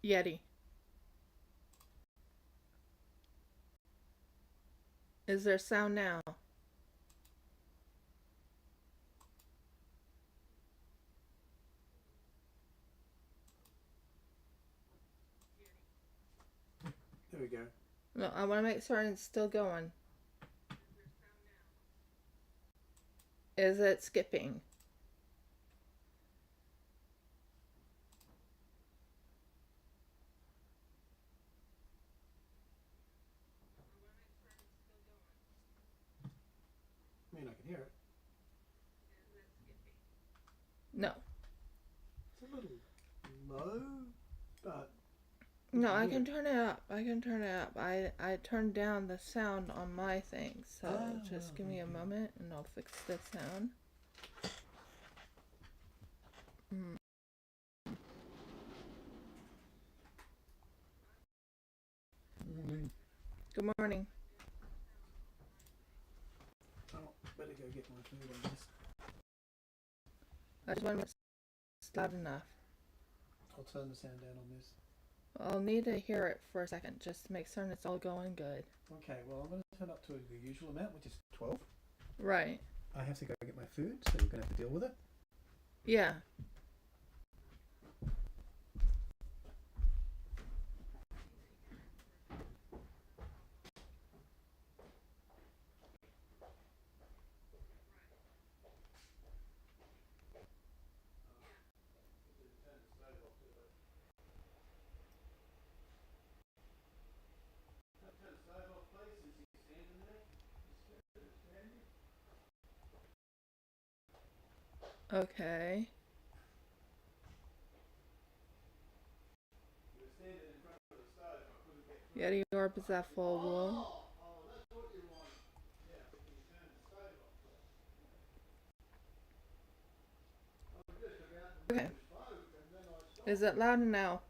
Yeti. Is there sound now? There we go. No, I want to make sure it's still going. Is it skipping? I mean, I can hear it. No. It's a little low, but No, I can turn it up. I can turn it up. I turned down the sound on my thing, so just give me a moment and I'll fix the sound. Good morning. Oh, better go get my food on this. I just want to it's loud enough. I'll turn the sound down on this. I'll need to hear it for a second just to make certain it's all going good. Okay, well, I'm going to turn up to the usual amount, which is 12. Right. I have to go get my food, so you're going to have to deal with it. Yeah. Okay. Yeti orb, is that full wool? Okay. Is it loud now?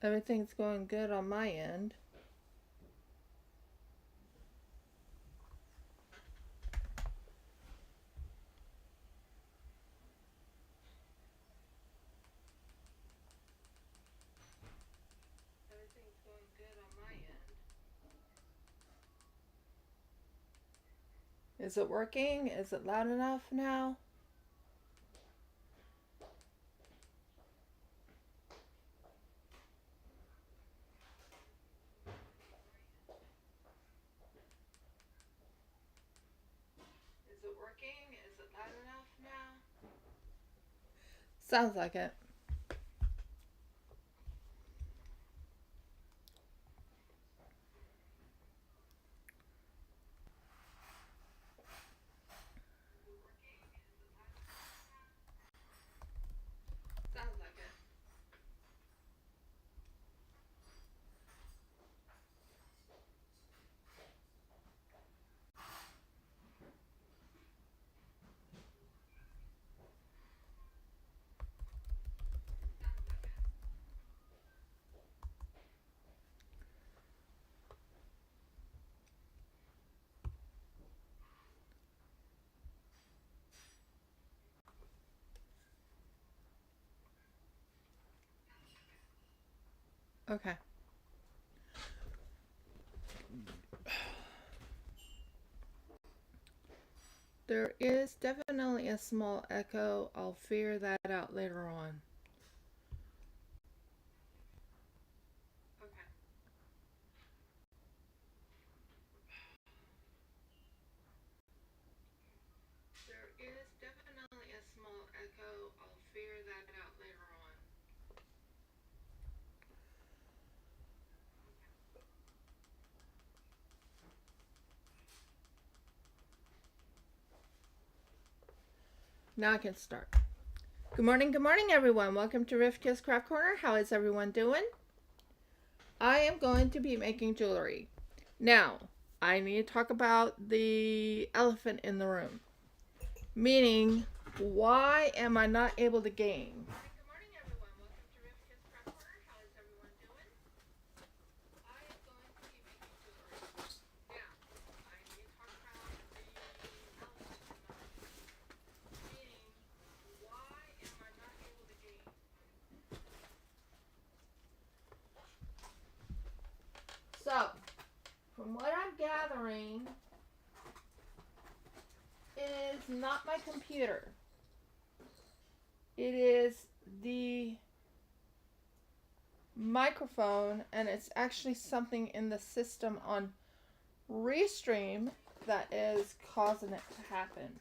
Everything's going good on my end. Everything's going good on my end. Is it working? Is it loud enough now? Is it working? Is it loud enough now? Sounds like it. Sounds like it. Okay. There is definitely a small echo. I'll figure that out later on. Okay. There is definitely a small echo. I'll figure that out later on. Now I can start. Good morning, everyone. Welcome to Rifka's Craft Corner. How is everyone doing? I am going to be making jewelry. Now, I need to talk about the elephant in the room. Meaning, why am I not able to game? Good morning, everyone. Welcome to Rivka's Prep Corner. How is everyone doing? I am going to be making jewelry. Now, I need to talk about the elephant in the room. Meaning, why am I not able to game? So, from what I'm gathering, it is not my computer. It is the microphone, and it's actually something in the system on Restream that is causing it to happen.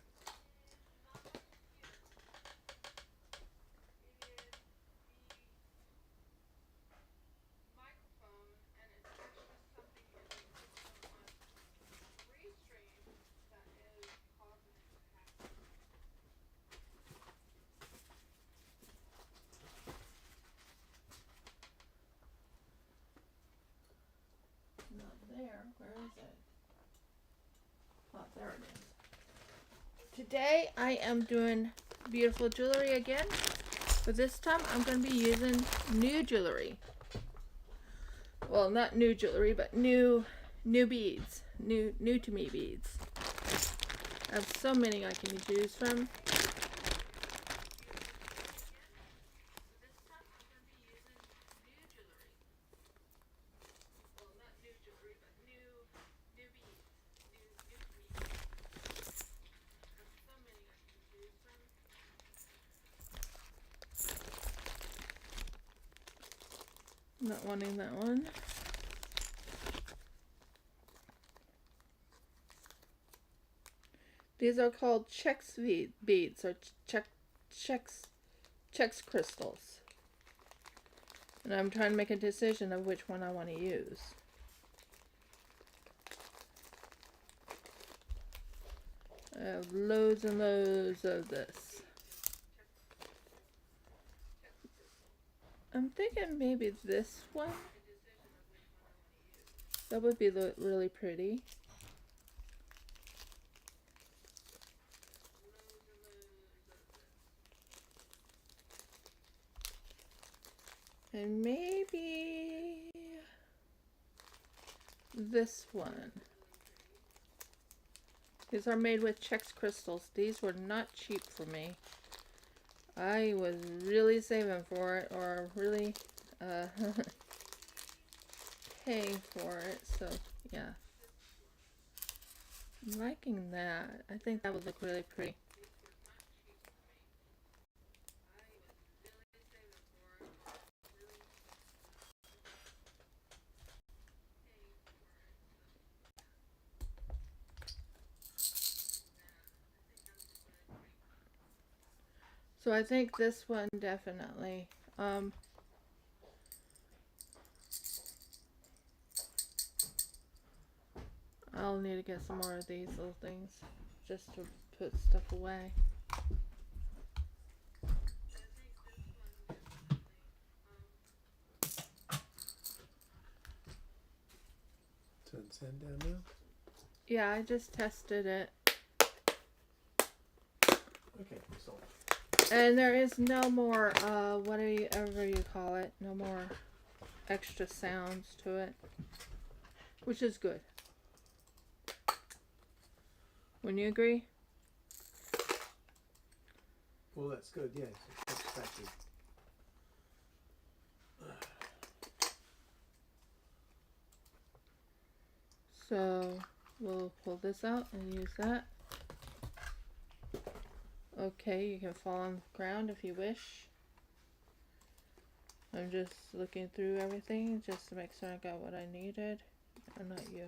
There, where is it? Oh, there it is. Today I am doing beautiful jewelry again, but this time I'm going to be using new jewelry. Well, not new jewelry, but new beads, new to me beads. I have so many I can choose from. Not wanting that one. These are called Czech beads, or Czech crystals. And I'm trying to make a decision of which one I want to use. I have loads and loads of this. I'm thinking maybe this one. That would be really pretty. And maybe this one. These are made with Czech crystals. These were not cheap for me. I was really saving for it, or really paying for it, so yeah. I'm liking that. I think that would look really pretty. So I think this one definitely. I'll need to get some more of these little things just to put stuff away. Turn sand down now. Yeah, I just tested it. Okay, so. And there is no more, whatever you call it, no more extra sounds to it, which is good. Wouldn't you agree? Well, that's good, yes. Exactly. So we'll pull this out and use that. Okay, you can fall on the ground if you wish. I'm just looking through everything just to make sure I got what I needed. Or not you.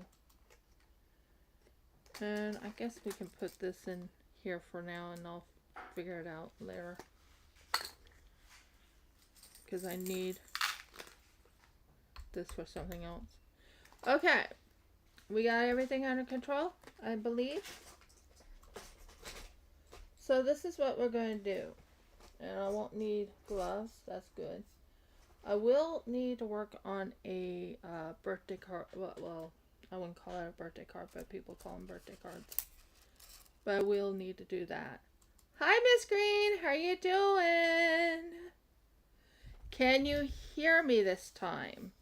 And I guess we can put this in here for now and I'll figure it out later. Because I need this for something else. Okay. We got everything under control, I believe. So this is what we're going to do. And I won't need gloves. That's good. I will need to work on a birthday card. Well, I wouldn't call it a birthday card, but people call them birthday cards. But I will need to do that. Hi, Miss Green. How are you doing? Can you hear me this time?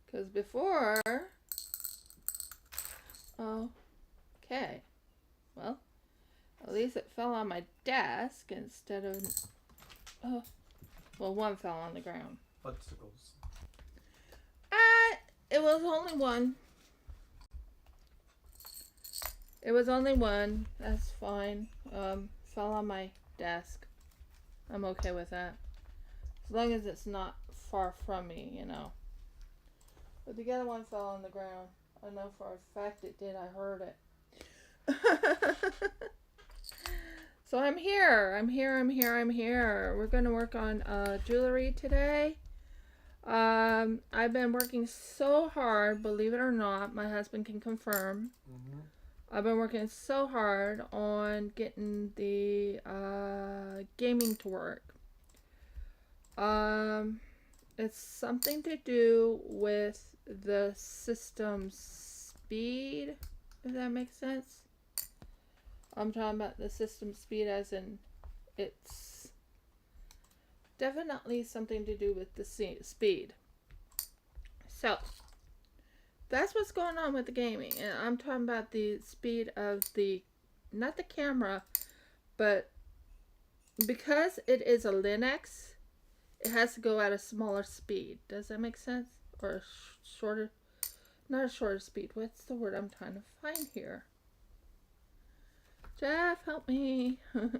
Because before... Oh, okay. Well, at least it fell on my desk instead of... Oh, well, one fell on the ground. Bicycles. It was only one. It was only one. That's fine. Fell on my desk. I'm okay with that. As long as it's not far from me, you know. But the other one fell on the ground. I know for a fact it did. I heard it. So I'm here. I'm here. We're going to work on jewelry today. I've been working so hard, believe it or not. My husband can confirm. Mm-hmm. I've been working so hard on getting the gaming to work. It's something to do with the system speed, if that makes sense. I'm talking about the system speed as in it's definitely something to do with the speed. So that's what's going on with the gaming. And I'm talking about the speed of the, not the camera, but because it is a Linux, it has to go at a smaller speed. Does that make sense? Or a shorter, not a shorter speed. What's the word I'm trying to find here? Jeff, help me. Better?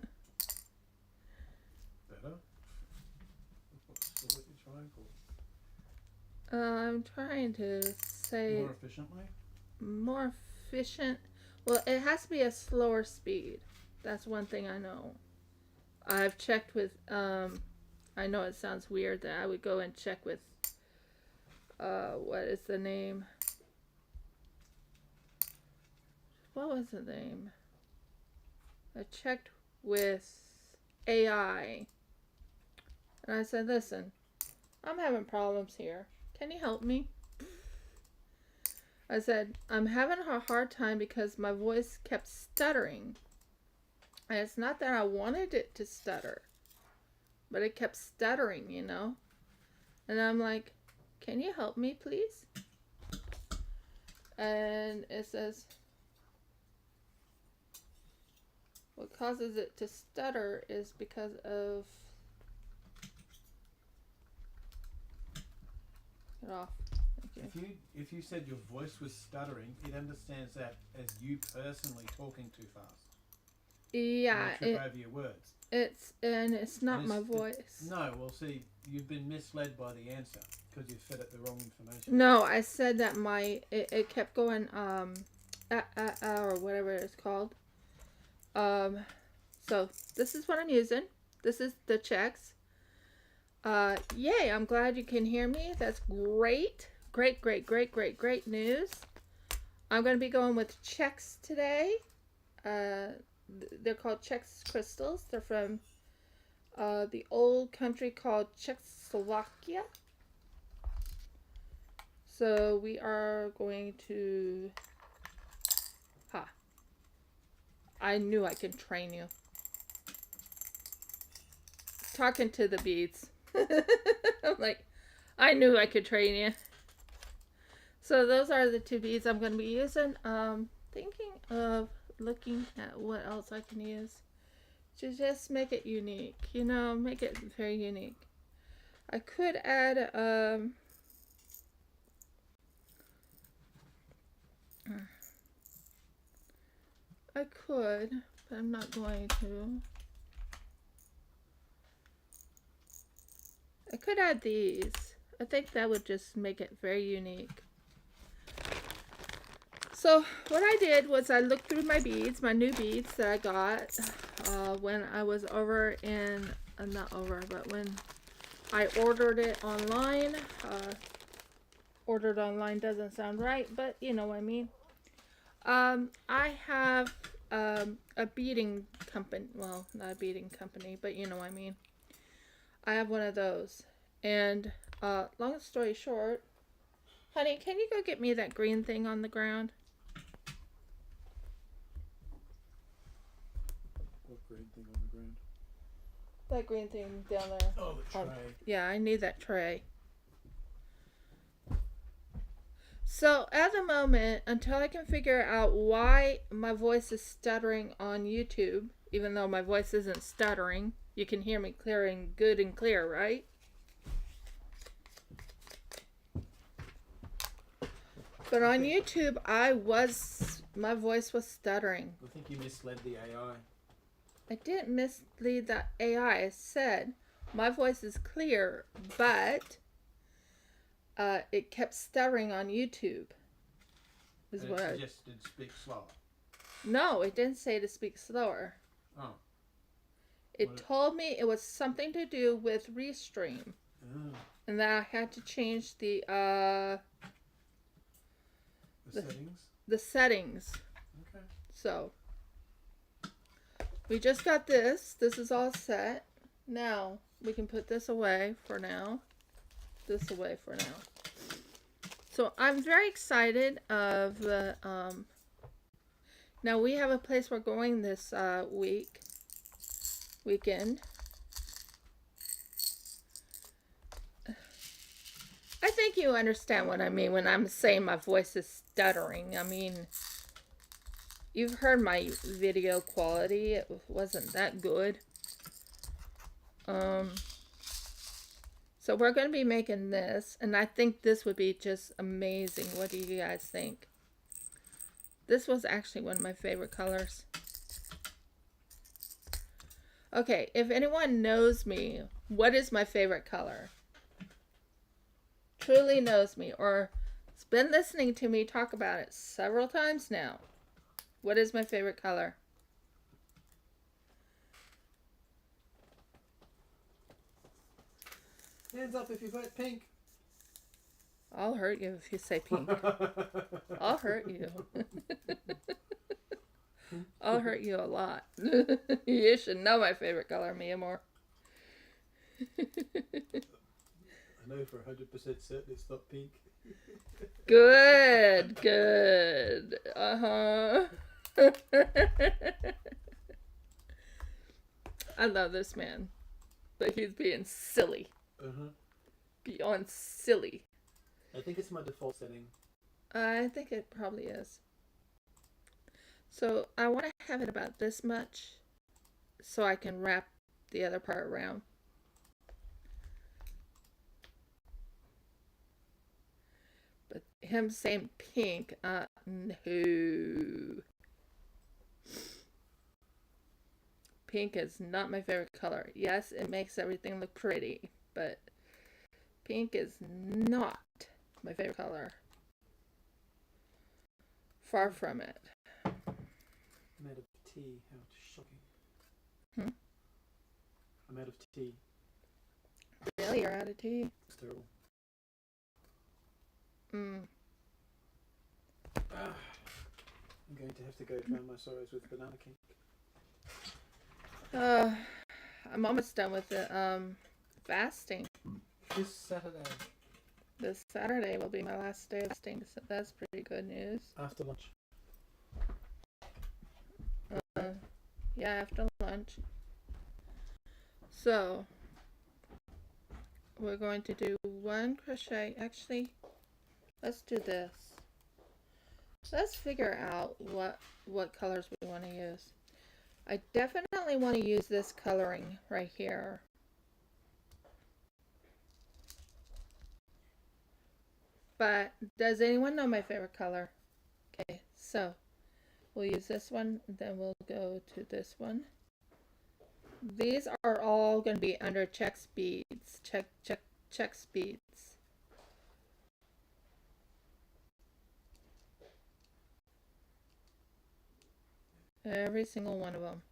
What's what you're trying for? I'm trying to say... More efficiently? More efficient. Well, it has to be a slower speed. That's one thing I know. I've checked with... I know it sounds weird that I would go and check with... what is the name? What was the name? I checked with AI. And I said, listen, I'm having problems here. Can you help me? I said, I'm having a hard time because my voice kept stuttering. And it's not that I wanted it to stutter, but it kept stuttering, you know? And I'm like, can you help me, please? And it says, what causes it to stutter is because of... Get off. Thank you. If you said your voice was stuttering, it understands that as you personally talking too fast. Yeah. You trip over your words. It's not my voice. No, well, see, you've been misled by the answer because you fed it the wrong information. No, I said that it kept going or whatever it's called. So this is what I'm using. This is the Czechs. Yay, I'm glad you can hear me. That's great. Great news. I'm going to be going with Czechs today. They're called Czech crystals. They're from the old country called Czechoslovakia. So we are going to... I knew I could train you. Talking to the beads. I'm like, I knew I could train you. So those are the two beads I'm going to be using. Thinking of looking at what else I can use to just make it unique. You know, make it very unique. I could add I could, but I'm not going to. I could add these. I think that would just make it very unique. So what I did was I looked through my beads, my new beads that I got when I was over in, not over, but when I ordered it online. Ordered online doesn't sound right, but you know what I mean. I have a beading company. Well, not a beading company, but you know what I mean. I have one of those. And long story short, honey, can you go get me that green thing on the ground? What green thing on the ground? That green thing down there. Oh, the tray. Yeah, I need that tray. So at the moment, until I can figure out why my voice is stuttering on YouTube, even though my voice isn't stuttering, you can hear me clearing good and clear, right? But on YouTube, my voice was stuttering. I think you misled the AI. I didn't mislead the AI. I said my voice is clear, but it kept stuttering on YouTube. It suggested speak slower. No, it didn't say to speak slower. Oh. It told me it was something to do with Restream. Oh. And that I had to change the settings? The settings. Okay. So, we just got this. This is all set. Now, we can put this away for now. This away for now. So, I'm very excited of the, now we have a place we're going this weekend. I think you understand what I mean when I'm saying my voice is stuttering. I mean, you've heard my video quality. It wasn't that good. So we're going to be making this, and I think this would be just amazing. What do you guys think? This was actually one of my favorite colors. Okay, if anyone knows me, what is my favorite color? Truly knows me, or has been listening to me talk about it several times now. What is my favorite color? Hands up if you vote pink. I'll hurt you if you say pink. I'll hurt you. I'll hurt you a lot. You should know my favorite color, Mia Moore. I know for 100% certain it's not pink. Good, good. Uh-huh. I love this man, but he's being silly. Uh-huh. Beyond silly. I think it's my default setting. I think it probably is. So I want to have it about this much so I can wrap the other part around. But him saying pink, no. Pink is not my favorite color. Yes, it makes everything look pretty, but pink is not my favorite color. Far from it. I'm out of tea. How shocking. I'm out of tea. Really? You're out of tea? It's terrible. I'm going to have to go drown my sorrows with banana cake. I'm almost done with the fasting. This Saturday. This Saturday will be my last day of fasting, so that's pretty good news. After lunch. Yeah, after lunch. So, we're going to do one crochet. Actually, let's do this. Let's figure out what colors we want to use. I definitely want to use this coloring right here. But does anyone know my favorite color? Okay, so we'll use this one, then we'll go to this one. These are all going to be under Czech beads. Czech beads. Every single one of them.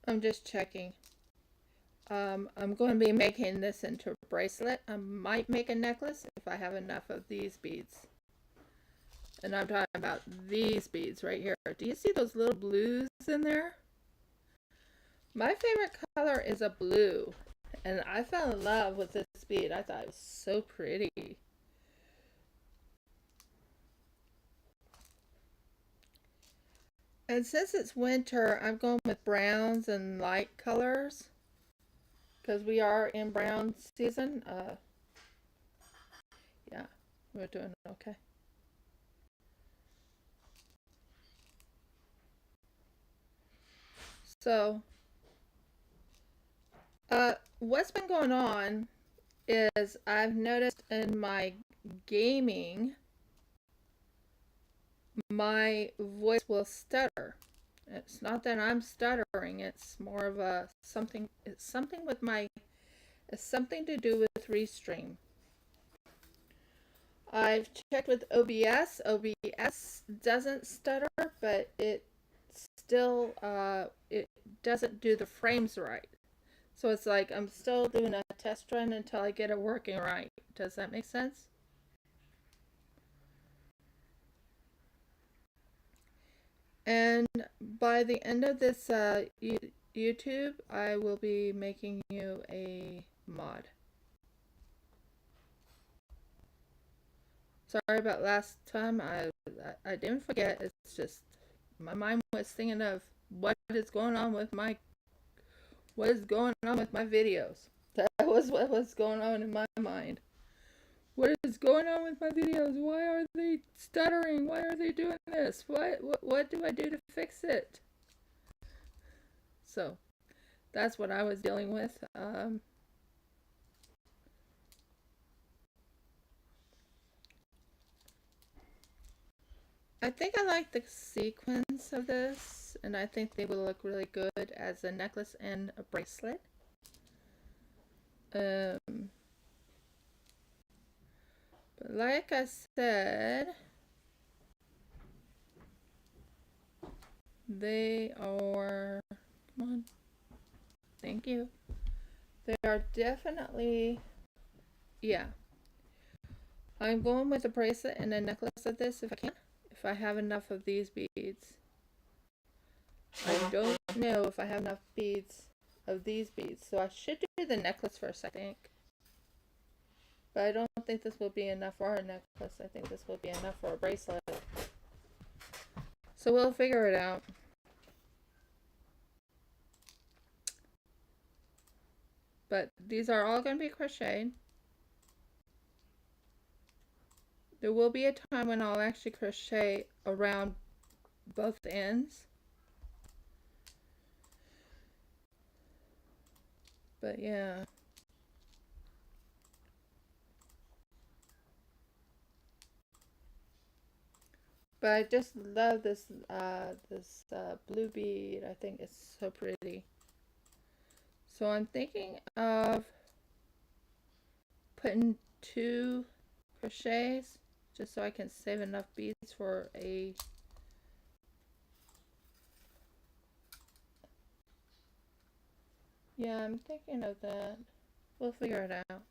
I'm just checking. I'm going to be making this into a bracelet. I might make a necklace if I have enough of these beads. And I'm talking about these beads right here. Do you see those little blues in there? My favorite color is a blue. And I fell in love with this bead. I thought it was so pretty. And since it's winter, I'm going with browns and light colors. Because we are in brown season. Yeah, we're doing okay. So, what's been going on is I've noticed in my gaming, my voice will stutter. It's not that I'm stuttering, it's more of a something, it's something to do with Restream. I've checked with OBS. OBS doesn't stutter, but it still it doesn't do the frames right. So it's like I'm still doing a test run until I get it working right. Does that make sense? And by the end of this YouTube, I will be making you a mod. Sorry about last time. I didn't forget. It's just my mind was thinking of what is going on with my videos. That was what was going on in my mind. What is going on with my videos? Why are they stuttering? Why are they doing this? What do I do to fix it? So that's what I was dealing with. I think I like the sequence of this, and I think they will look really good as a necklace and a bracelet. But like I said, they are, come on, thank you. They are definitely, yeah. I'm going with a bracelet and a necklace of this if I can, if I have enough of these beads. I don't know if I have enough beads of these beads, so I should do the necklace first, I think. But I don't think this will be enough for a necklace. I think this will be enough for a bracelet. So we'll figure it out. But these are all going to be crocheted. There will be a time when I'll actually crochet around both ends. But yeah. But I just love this blue bead. I think it's so pretty. So I'm thinking of putting 2 crochets just so I can save enough beads for a yeah, I'm thinking of that. We'll figure it out.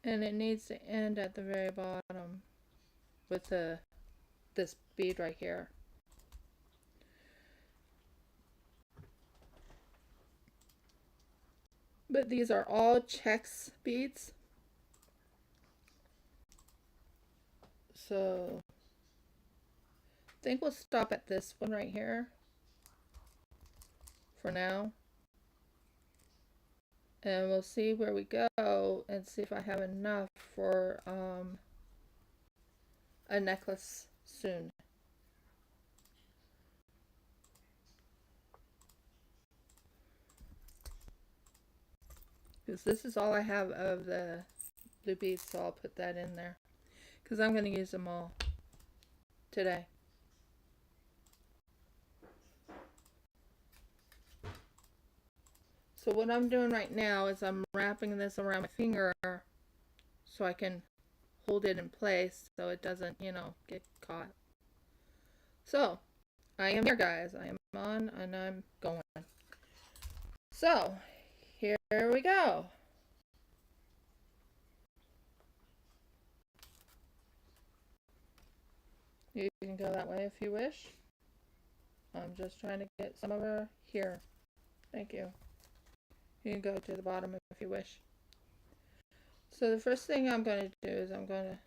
And it needs to end at the very bottom with this bead right here. But these are all Czech beads. So I think we'll stop at this one right here for now. And we'll see where we go and see if I have enough for a necklace soon. Because this is all I have of the blue beads, so I'll put that in there. Because I'm going to use them all today. So what I'm doing right now is I'm wrapping this around my finger so I can hold it in place so it doesn't, you know, get caught. So, I am here, guys. I am on and I'm going. So, here we go. You can go that way if you wish. I'm just trying to get some over here. Thank you. You can go to the bottom if you wish. So the first thing I'm going to do is I'm going to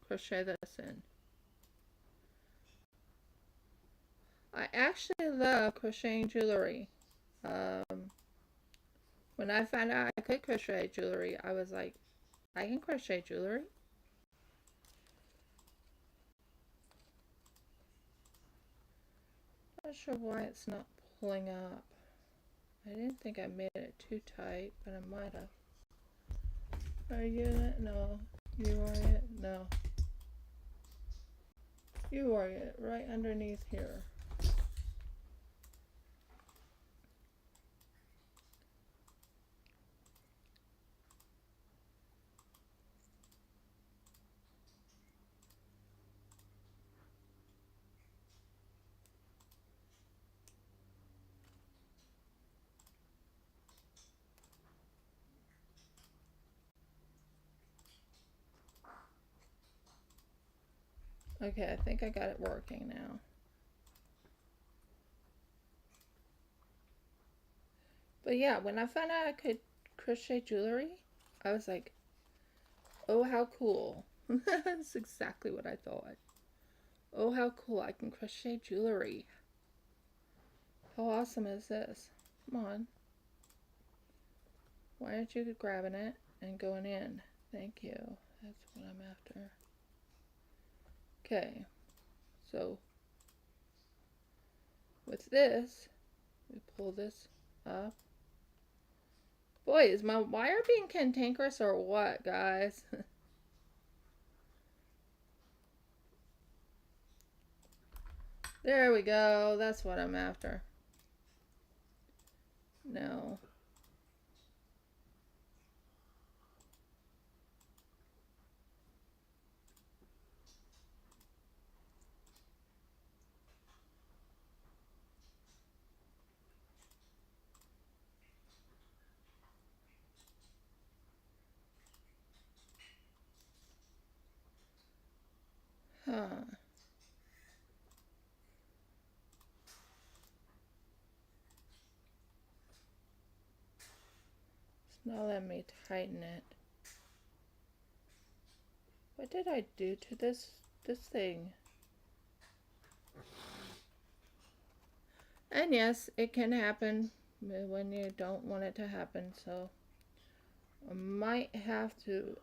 crochet this in. I actually love crocheting jewelry. When I found out I could crochet jewelry, I was like, I can crochet jewelry? Not sure why it's not pulling up. I didn't think I made it too tight, but I might have. Are you it? No. You are it? No. You are it right underneath here. Okay, I think I got it working now. But yeah, when I found out I could crochet jewelry, I was like, oh, how cool. That's exactly what I thought. Oh, how cool. I can crochet jewelry. How awesome is this? Come on. Why aren't you grabbing it and going in? Thank you. That's what I'm after. Okay. So, with this, we pull this up. Boy, is my wire being cantankerous or what, guys? There we go. That's what I'm after. No. Huh. It's not letting me tighten it. What did I do to this thing? And yes, it can happen when you don't want it to happen, so I might have to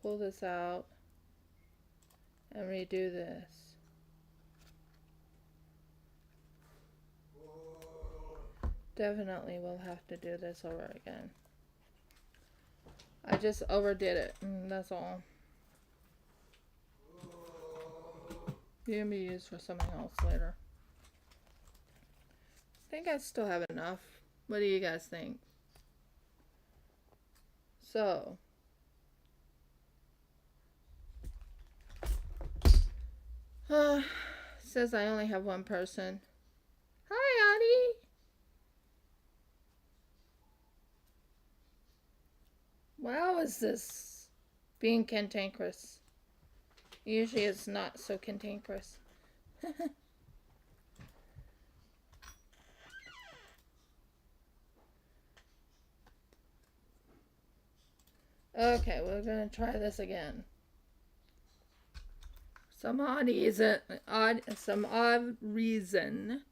pull this out and redo this. Definitely will have to do this over again. I just overdid it, that's all. You can be used for something else later. I think I still have enough. What do you guys think? So, says I only have one person. Hi, Audie. Wow, is this being cantankerous? Usually it's not so cantankerous. Okay, we're gonna try this again. Some odd reason,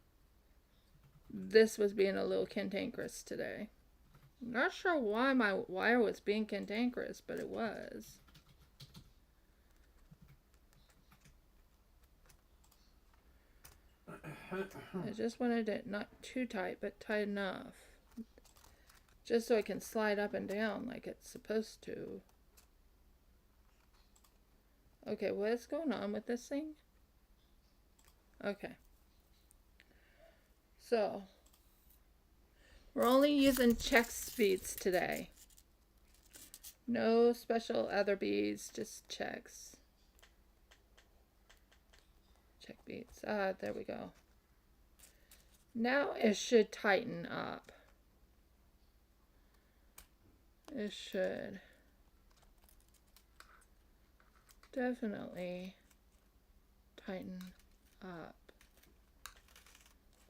this was being a little cantankerous today. I'm not sure why my wire was being cantankerous, but it was. I just wanted it not too tight, but tight enough. Just so it can slide up and down like it's supposed to. Okay, what's going on with this thing? Okay. So, we're only using Czech beads today. No special other beads, just checks. Check beads. There we go. Now it should tighten up. It should definitely tighten up.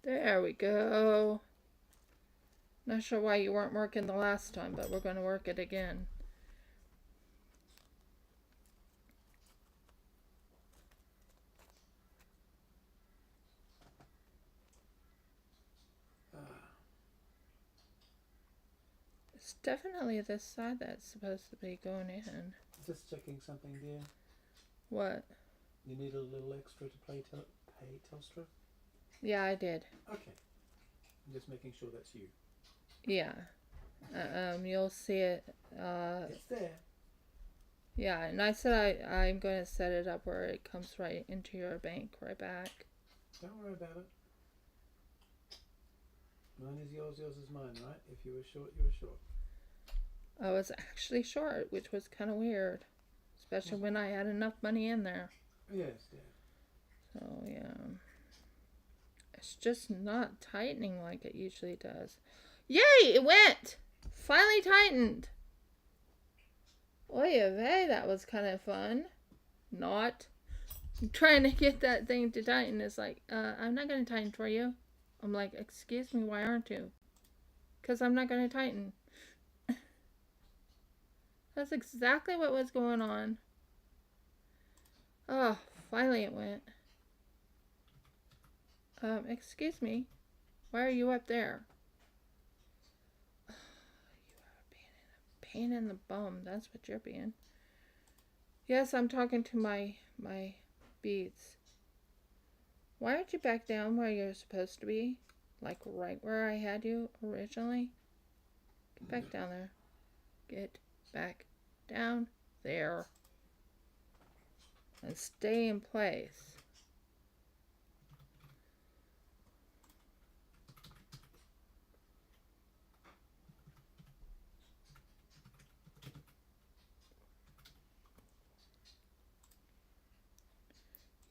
There we go. Not sure why you weren't working the last time, but we're going to work it again. It's definitely this side that's supposed to be going in. Just checking something, dear. What? You need a little extra to pay Telstra? Yeah, I did. Okay. I'm just making sure that's you. Yeah. You'll see it. It's there. Yeah, and I said I'm going to set it up where it comes right into your bank right back. Don't worry about it. Mine is yours, yours is mine, right? If you were short, you were short. I was actually short, which was kind of weird. Especially when I had enough money in there. Yes, dear. So, yeah. It's just not tightening like it usually does. Yay! It went! Finally tightened! Oy vey, that was kind of fun. Not. Trying to get that thing to tighten is like, I'm not going to tighten for you. I'm like, excuse me, why aren't you? Because I'm not going to tighten. That's exactly what was going on. Oh, finally it went. Excuse me. Why are you up there? Oh, you are being a pain in the bum. That's what you're being. Yes, I'm talking to my beads. Why aren't you back down where you're supposed to be? Like right where I had you originally? Get back down there. Get back down there. And stay in place.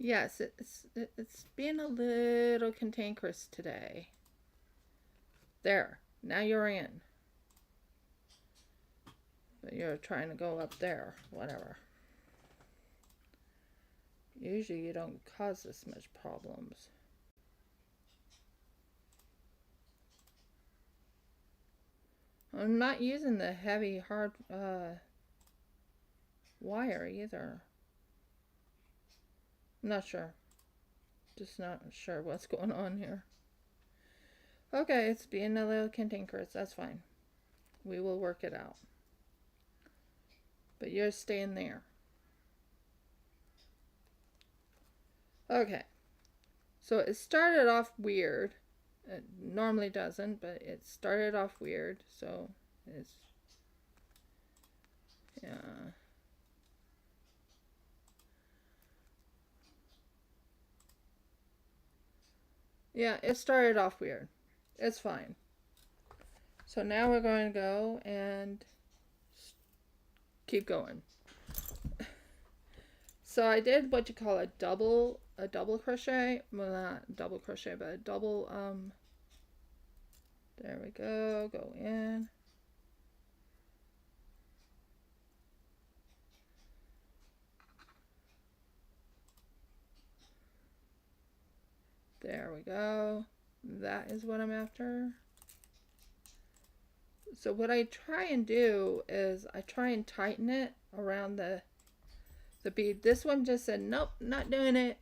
Yes, it's being a little cantankerous today. There. Now you're in. But you're trying to go up there. Whatever. Usually you don't cause this much problems. I'm not using the heavy, hard wire either. Not sure. Just not sure what's going on here. Okay, it's being a little cantankerous. That's fine. We will work it out. But you're staying there. Okay. So it started off weird. It normally doesn't, but it started off weird. So it's... yeah. Yeah, it started off weird. It's fine. So now we're going to go and keep going. So I did what you call a double crochet. Well, not double crochet, but a double, there we go, go in. There we go. That is what I'm after. So what I try and do is I try and tighten it around the bead. This one just said, nope, not doing it.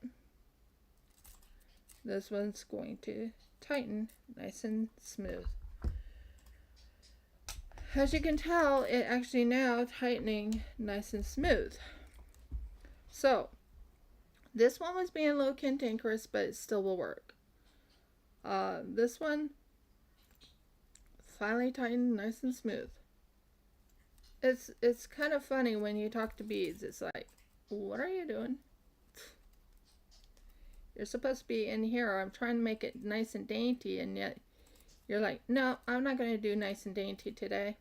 This one's going to tighten nice and smooth. As you can tell, it actually now tightening nice and smooth. So this one was being a little cantankerous, but it still will work. This one finally tightened nice and smooth. It's kind of funny when you talk to beads. It's like, what are you doing? You're supposed to be in here. I'm trying to make it nice and dainty, and yet you're like, no, I'm not going to do nice and dainty today.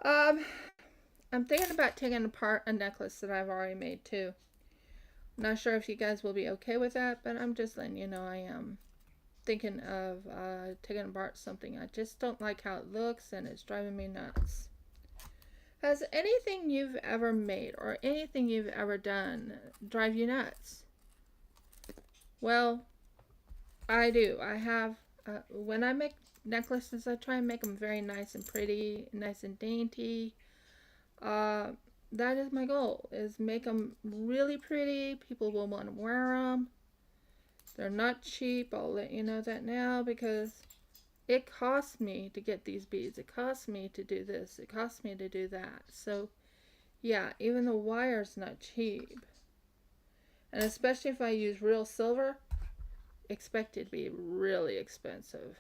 Um, I'm thinking about taking apart a necklace that I've already made too. Not sure if you guys will be okay with that, but I'm just letting you know I am thinking of taking apart something. I just don't like how it looks and it's driving me nuts. Has anything you've ever made or anything you've ever done drive you nuts? Well, I do. I have, when I make necklaces, I try and make them very nice and pretty, nice and dainty. Uh, that is my goal, is make them really pretty. People will want to wear them. They're not cheap. I'll let you know that now because it costs me to get these beads. It costs me to do this. It costs me to do that. So, yeah, even the wire's not cheap. And especially if I use real silver, expect it to be really expensive.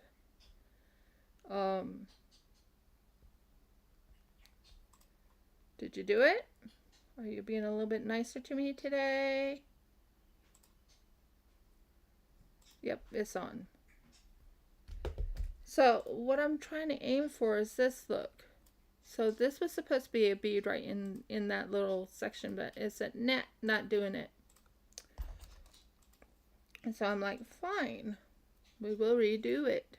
Did you do it? Are you being a little bit nicer to me today? Yep, it's on. So what I'm trying to aim for is this look. So this was supposed to be a bead right in that little section, but it's not doing it. And so I'm like, fine, we will redo it.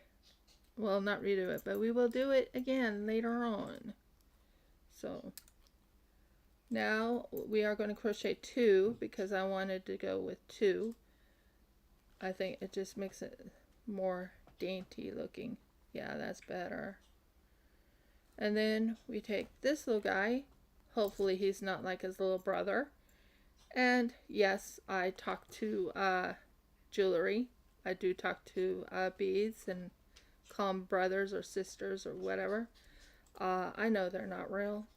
Well, not redo it, but we will do it again later on. So now we are going to crochet 2 because I wanted to go with 2. I think it just makes it more dainty looking. Yeah, that's better. And then we take this little guy. Hopefully he's not like his little brother. And yes, I talk to jewelry. I do talk to beads and call them brothers or sisters or whatever. I know they're not real,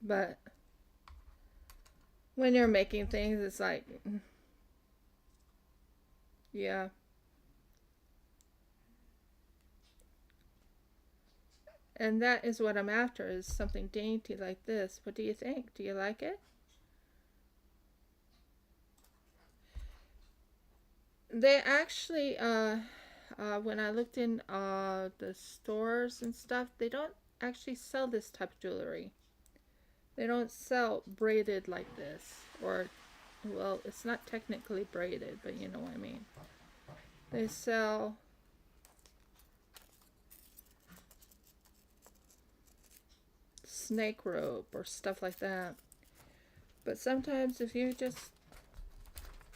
but when you're making things, it's like, yeah. And that is what I'm after, is something dainty like this. What do you think? Do you like it? They actually, when I looked in the stores and stuff, they don't actually sell this type of jewelry. They don't sell braided like this. Or, well, it's not technically braided, but you know what I mean. They sell snake rope or stuff like that. But sometimes if you just...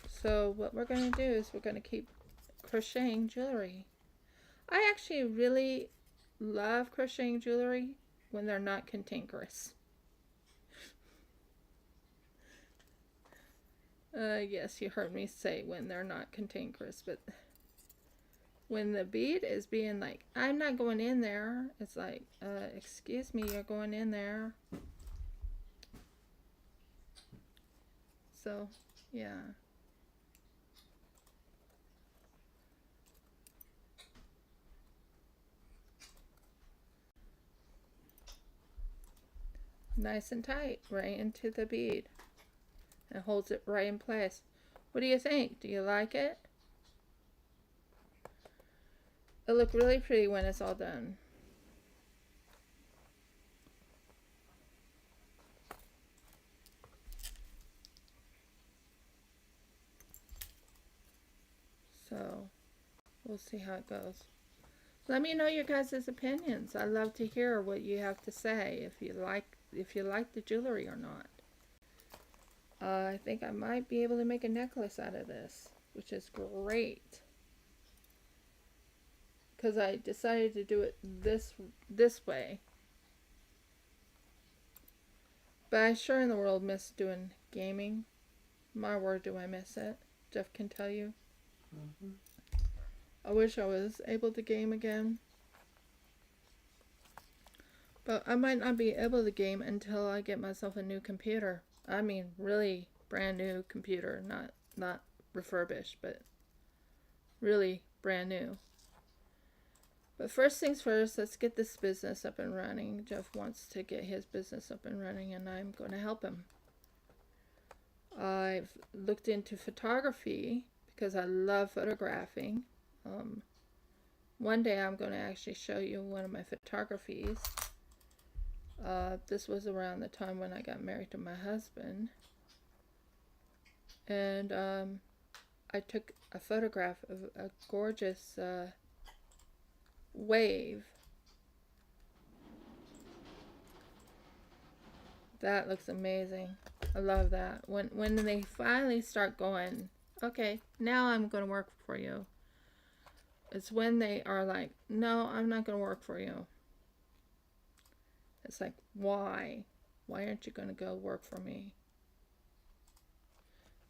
So what we're going to do is we're going to keep crocheting jewelry. I actually really love crocheting jewelry when they're not cantankerous. Yes, you heard me say when they're not cantankerous, but when the bead is being like, I'm not going in there, it's like, excuse me, you're going in there. So, yeah. Nice and tight, right into the bead. It holds it right in place. What do you think? Do you like it? It'll look really pretty when it's all done. So, we'll see how it goes. Let me know your guys' opinions. I love to hear what you have to say, if you like the jewelry or not. I think I might be able to make a necklace out of this, which is great. Because I decided to do it this way. But I sure in the world miss doing gaming. My word, do I miss it. Jeff can tell you. I wish I was able to game again. But I might not be able to game until I get myself a new computer. I mean, really brand new computer. Not refurbished, but really brand new. But first things first, let's get this business up and running. Jeff wants to get his business up and running, and I'm going to help him. I've looked into photography because I love photographing. One day I'm going to actually show you one of my photographies. This was around the time when I got married to my husband. And I took a photograph of a gorgeous wave. That looks amazing. I love that. When they finally start going, okay, now I'm going to work for you. It's when they are like, no, I'm not going to work for you. It's like, why? Why aren't you going to go work for me?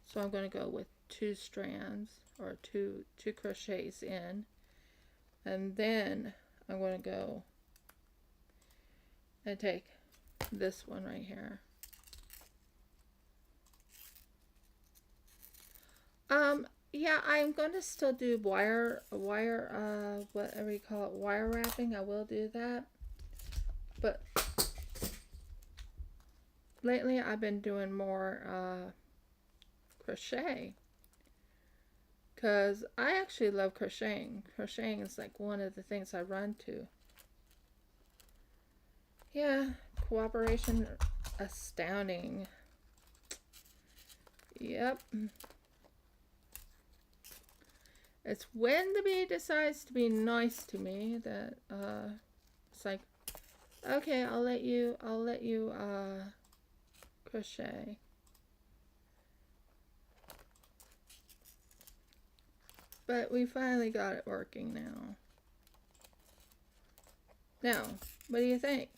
So I'm going to go with 2 strands or two crochets in. And then I'm going to go and take this one right here. Yeah, I'm going to still do wire, whatever you call it, wire wrapping. I will do that. But lately I've been doing more crochet. Because I actually love crocheting. Crocheting is like one of the things I run to. Yeah, cooperation astounding. Yep. It's when the bee decides to be nice to me that it's like, okay, I'll let you crochet. But we finally got it working now. Now, what do you think?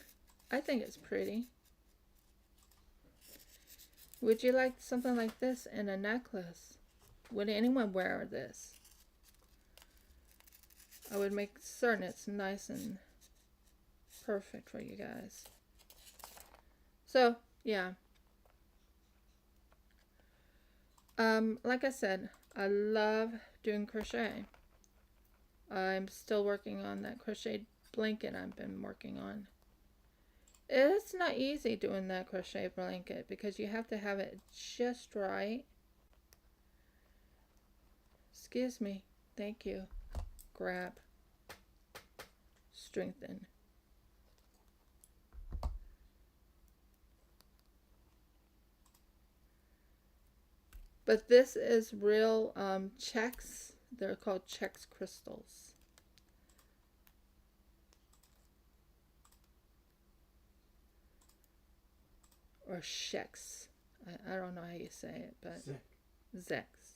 I think it's pretty. Would you like something like this in a necklace? Would anyone wear this? I would make certain it's nice and perfect for you guys. So, yeah. Like I said, I love doing crochet. I'm still working on that crochet blanket I've been working on. It's not easy doing that crochet blanket because you have to have it just right. Excuse me. Thank you. Grab. Strengthen. But this is real Czechs. They're called Czech crystals. Or Czechs. I don't know how you say it, but Czechs.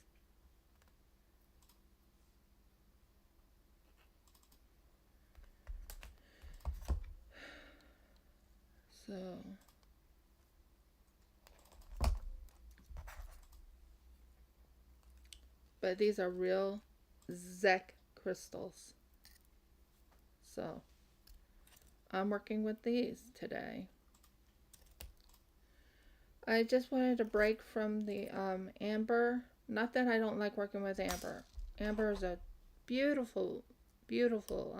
So, but these are real Czech crystals. So, I'm working with these today. I just wanted to break from the amber. Not that I don't like working with amber. Amber is a beautiful, beautiful,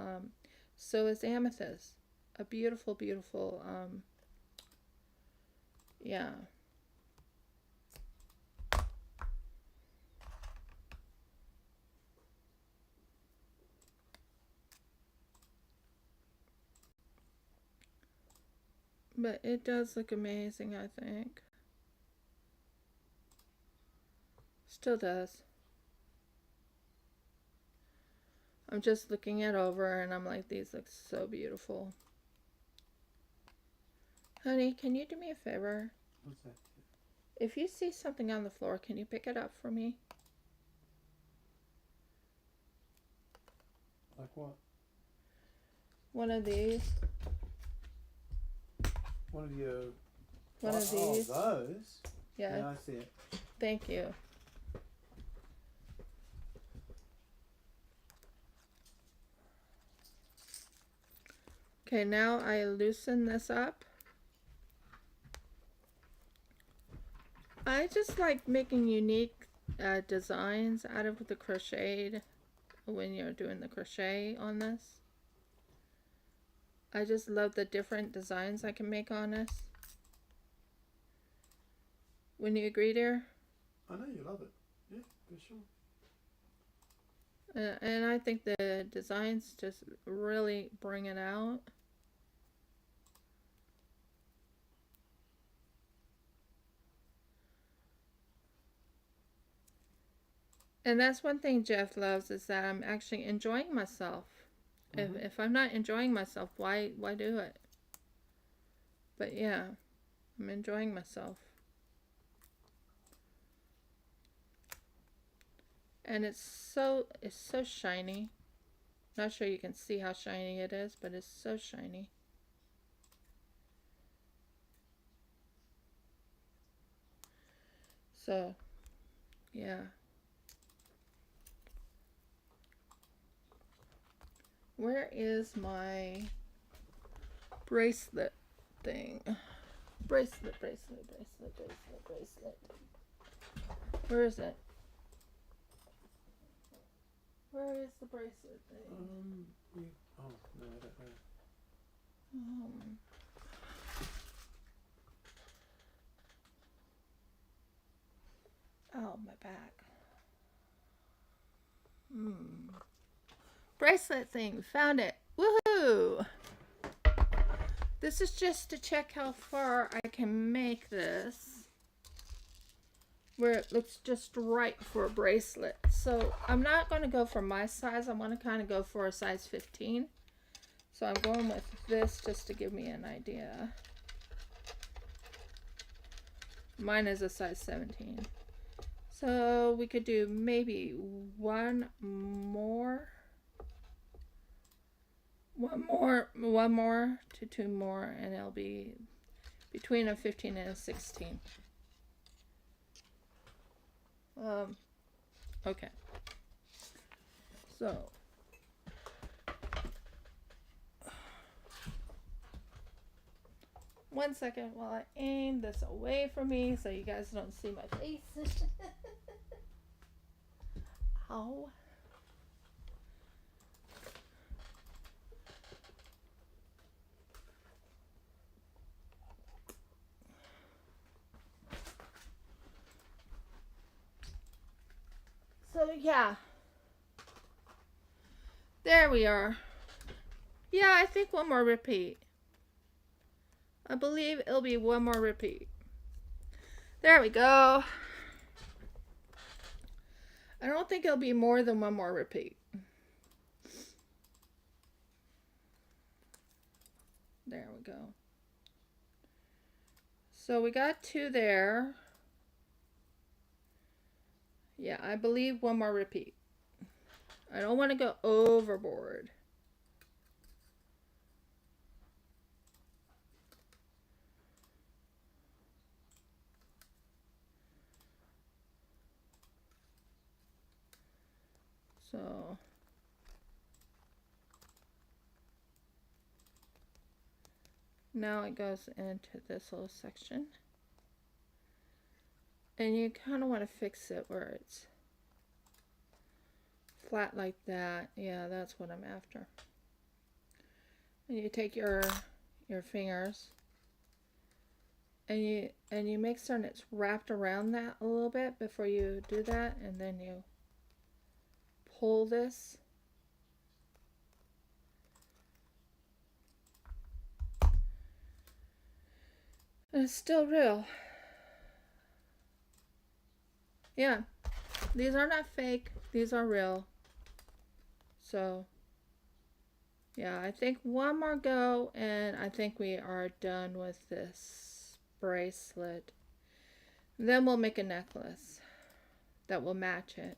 so is amethyst. A beautiful, beautiful, yeah. But it does look amazing, I think. Still does. I'm just looking it over and I'm like, these look so beautiful. Honey, can you do me a favor? What's that? If you see something on the floor, can you pick it up for me? Like what? One of these. One of your... One of these. Oh, those? Yeah. Yeah, I see it. Thank you. Okay, now I loosen this up. I just like making unique designs out of the crocheted when you're doing the crochet on this. I just love the different designs I can make on this. Wouldn't you agree, dear? I know you love it. Yeah, for sure. And I think the designs just really bring it out. And that's one thing Jeff loves, is that I'm actually enjoying myself. If I'm not enjoying myself, why do it? But yeah, I'm enjoying myself. And it's so shiny. Not sure you can see how shiny it is, but it's so shiny. So, yeah. Where is my bracelet thing? Bracelet. Where is it? Where is the bracelet thing? No, I don't know. Oh, my back. Bracelet thing. Found it. Woohoo! This is just to check how far I can make this, where it looks just right for a bracelet. So I'm not going to go for my size. I want to kind of go for a size 15. So I'm going with this just to give me an idea. Mine is a size 17. So we could do maybe one more to two more, and it'll be between a 15 and a 16. Okay. So one second while I aim this away from me so you guys don't see my face. Ow. So yeah, there we are. Yeah, I think one more repeat. I believe it'll be one more repeat. There we go. I don't think it'll be more than one more repeat. There we go. So we got 2 there. Yeah, I believe one more repeat. I don't want to go overboard. So now it goes into this little section. And you kind of want to fix it where it's flat like that. Yeah, that's what I'm after. And you take your fingers and you make certain it's wrapped around that a little bit before you do that, and then you pull this. And it's still real. Yeah, these are not fake, these are real. So yeah, I think one more go and I think we are done with this bracelet. Then we'll make a necklace that will match it.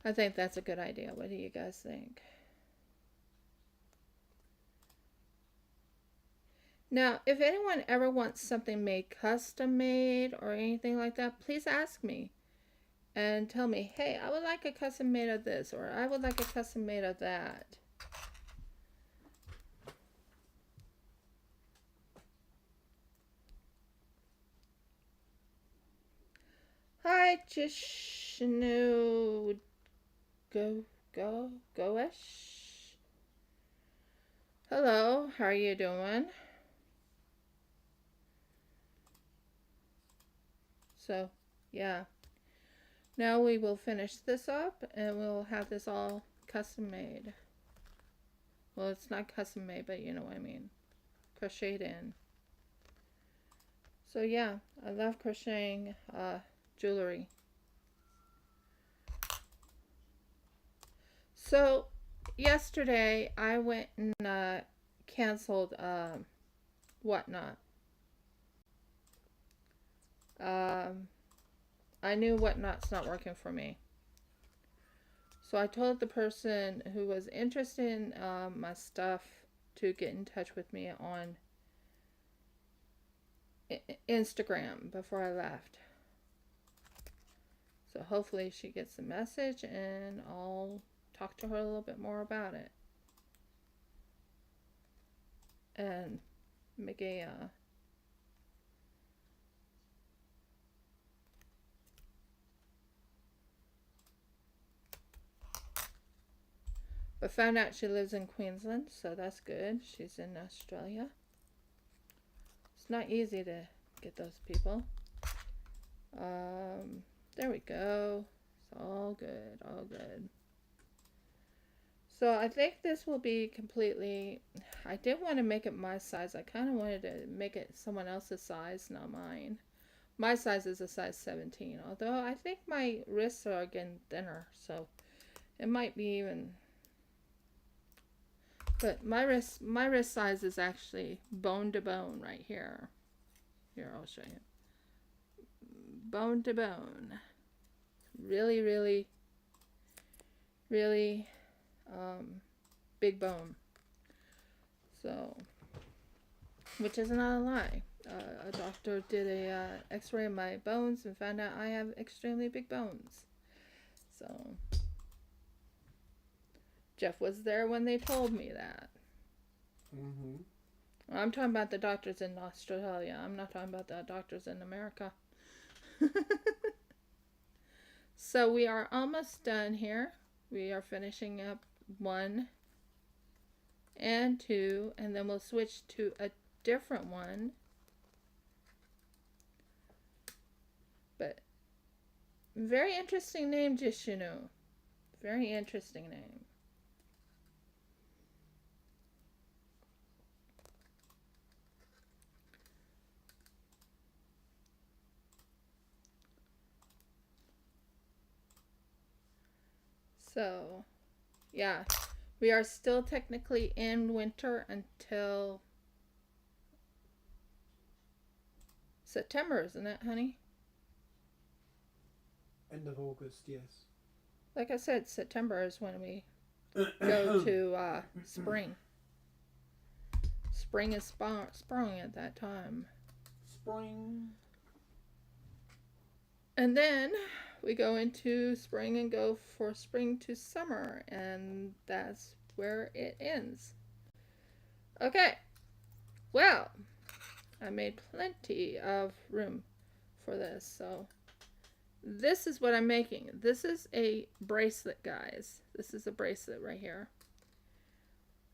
I think that's a good idea. What do you guys think? Now, if anyone ever wants something made custom made or anything like that, please ask me and tell me, hey, I would like a custom made of this, or I would like a custom made of that. Hi, Jishnu Goish. Hello, how are you doing? So, yeah. Now we will finish this up and we'll have this all custom made. Well, it's not custom made, but you know what I mean. Crocheted in. So yeah, I love crocheting jewelry. So yesterday I went and canceled Whatnot. I knew Whatnot's not working for me. So I told the person who was interested in my stuff to get in touch with me on Instagram before I left. So hopefully she gets the message and I'll talk to her a little bit more about it. And make a but found out she lives in Queensland, so that's good. She's in Australia. It's not easy to get those people. There we go. It's all good, all good. So I think this will be completely, I didn't want to make it my size. I kind of wanted to make it someone else's size, not mine. My size is a size 17, although I think my wrists are getting thinner, so it might be even. But my wrist size is actually bone to bone right here. Here, I'll show you. Bone to bone. Really, really, really big bone. So, which is not a lie. A doctor did a x-ray of my bones and found out I have extremely big bones. So, Jeff was there when they told me that. I'm talking about the doctors in Australia. I'm not talking about the doctors in America. So we are almost done here. We are finishing up 1 and 2, and then we'll switch to a different one. But very interesting name, Jishinu. Very interesting name. So, yeah, we are still technically in winter until September, isn't it, honey? End of August, yes. Like I said, September is when we go to spring. Spring is sprung at that time. Spring. And then we go into spring and go for spring to summer, and that's where it ends. Okay, well, I made plenty of room for this, so this is what I'm making. This is a bracelet, guys. This is a bracelet right here.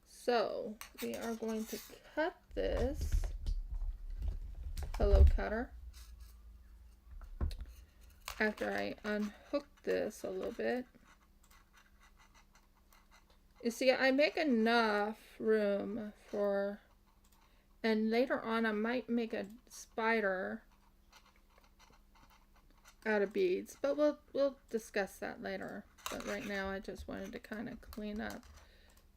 So we are going to cut this pillow cutter. After I unhook this a little bit. You see, I make enough room for, and later on I might make a spider out of beads, but we'll discuss that later. But right now I just wanted to kind of clean up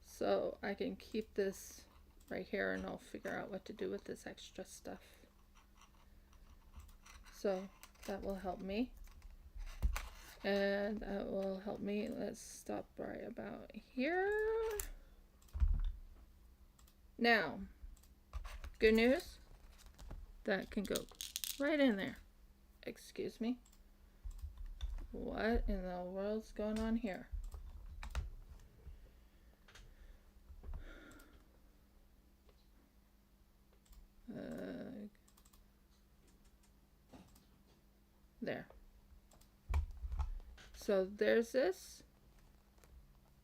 so I can keep this right here, and I'll figure out what to do with this extra stuff. So that will help me. And that will help me. Let's stop right about here. Now, good news, that can go right in there. Excuse me. What in the world's going on here? There. So there's this.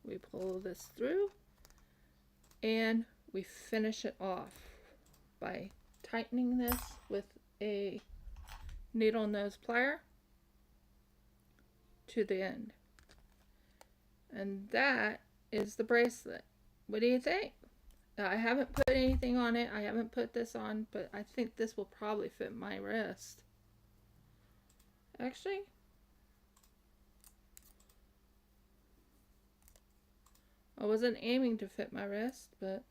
We pull this through and we finish it off by tightening this with a needle nose plier to the end. And that is the bracelet. What do you think? I haven't put anything on it. I haven't put this on, but I think this will probably fit my wrist. Actually, I wasn't aiming to fit my wrist, but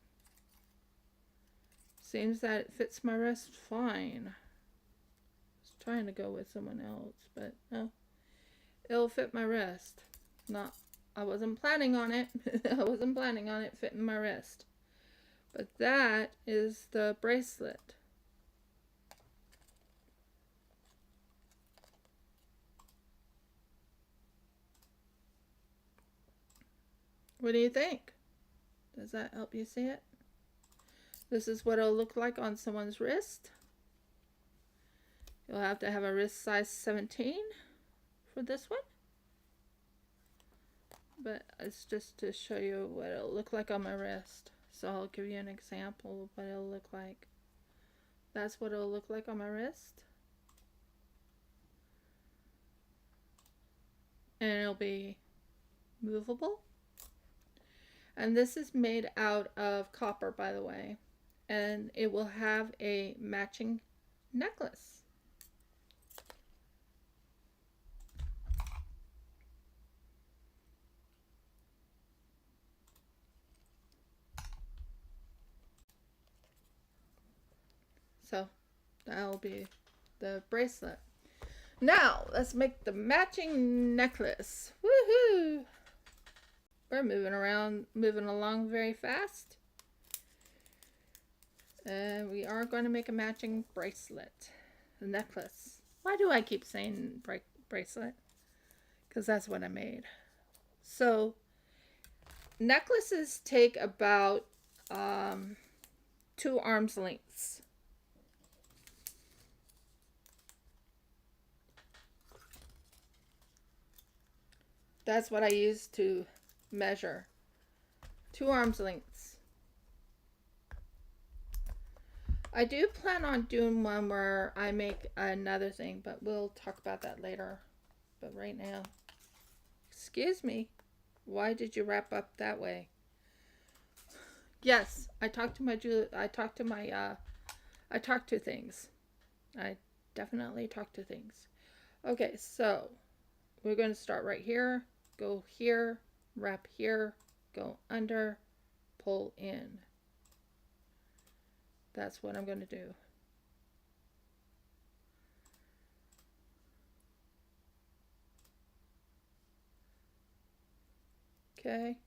seems that it fits my wrist fine. I was trying to go with someone else, but no, it'll fit my wrist. I wasn't planning on it. I wasn't planning on it fitting my wrist. But that is the bracelet. What do you think? Does that help you see it? This is what it'll look like on someone's wrist. You'll have to have a wrist size 17 for this one. But it's just to show you what it'll look like on my wrist. So I'll give you an example of what it'll look like. That's what it'll look like on my wrist. And it'll be movable. And this is made out of copper, by the way. And it will have a matching necklace. So that'll be the bracelet. Now let's make the matching necklace. Woohoo! We're moving along very fast. And we are going to make a matching bracelet, a necklace. Why do I keep saying bracelet? Because that's what I made. So necklaces take about 2 arms lengths. That's what I use to measure. 2 arms lengths. I do plan on doing one where I make another thing, but we'll talk about that later. But right now, excuse me, why did you wrap up that way? Yes, I talked to things. I definitely talk to things. Okay, so we're going to start right here, go here, wrap here, go under, pull in. That's what I'm going to do. Okay.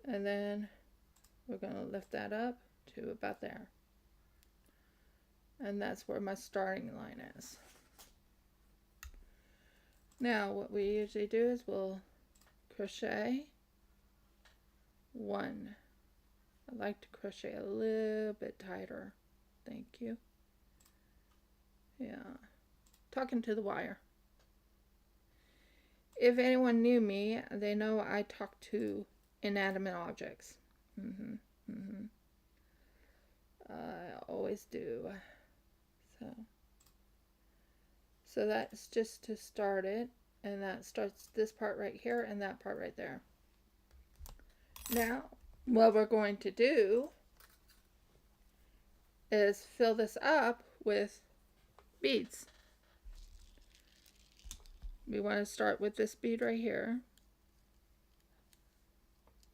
And then we're going to lift that up to about there. And that's where my starting line is. Now what we usually do is we'll crochet 1. I like to crochet a little bit tighter. Thank you. Yeah. Talking to the wire. If anyone knew me, they know I talk to inanimate objects. I always do. So that's just to start it. And that starts this part right here and that part right there. Now, what we're going to do is fill this up with beads. We want to start with this bead right here.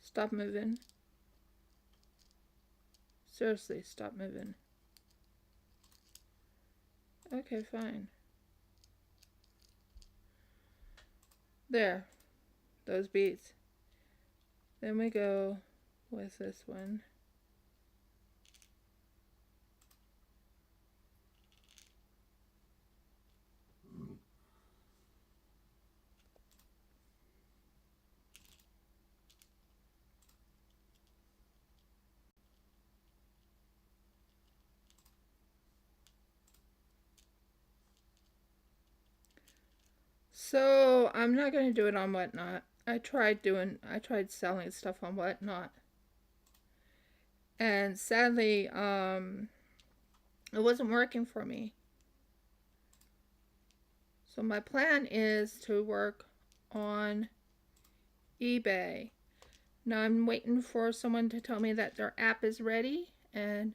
Stop moving. Seriously, stop moving. Okay, fine. There. Those beads. Then we go with this one. So I'm not going to do it on Whatnot. I tried selling stuff on Whatnot. And sadly, it wasn't working for me. So my plan is to work on eBay. Now I'm waiting for someone to tell me that their app is ready, and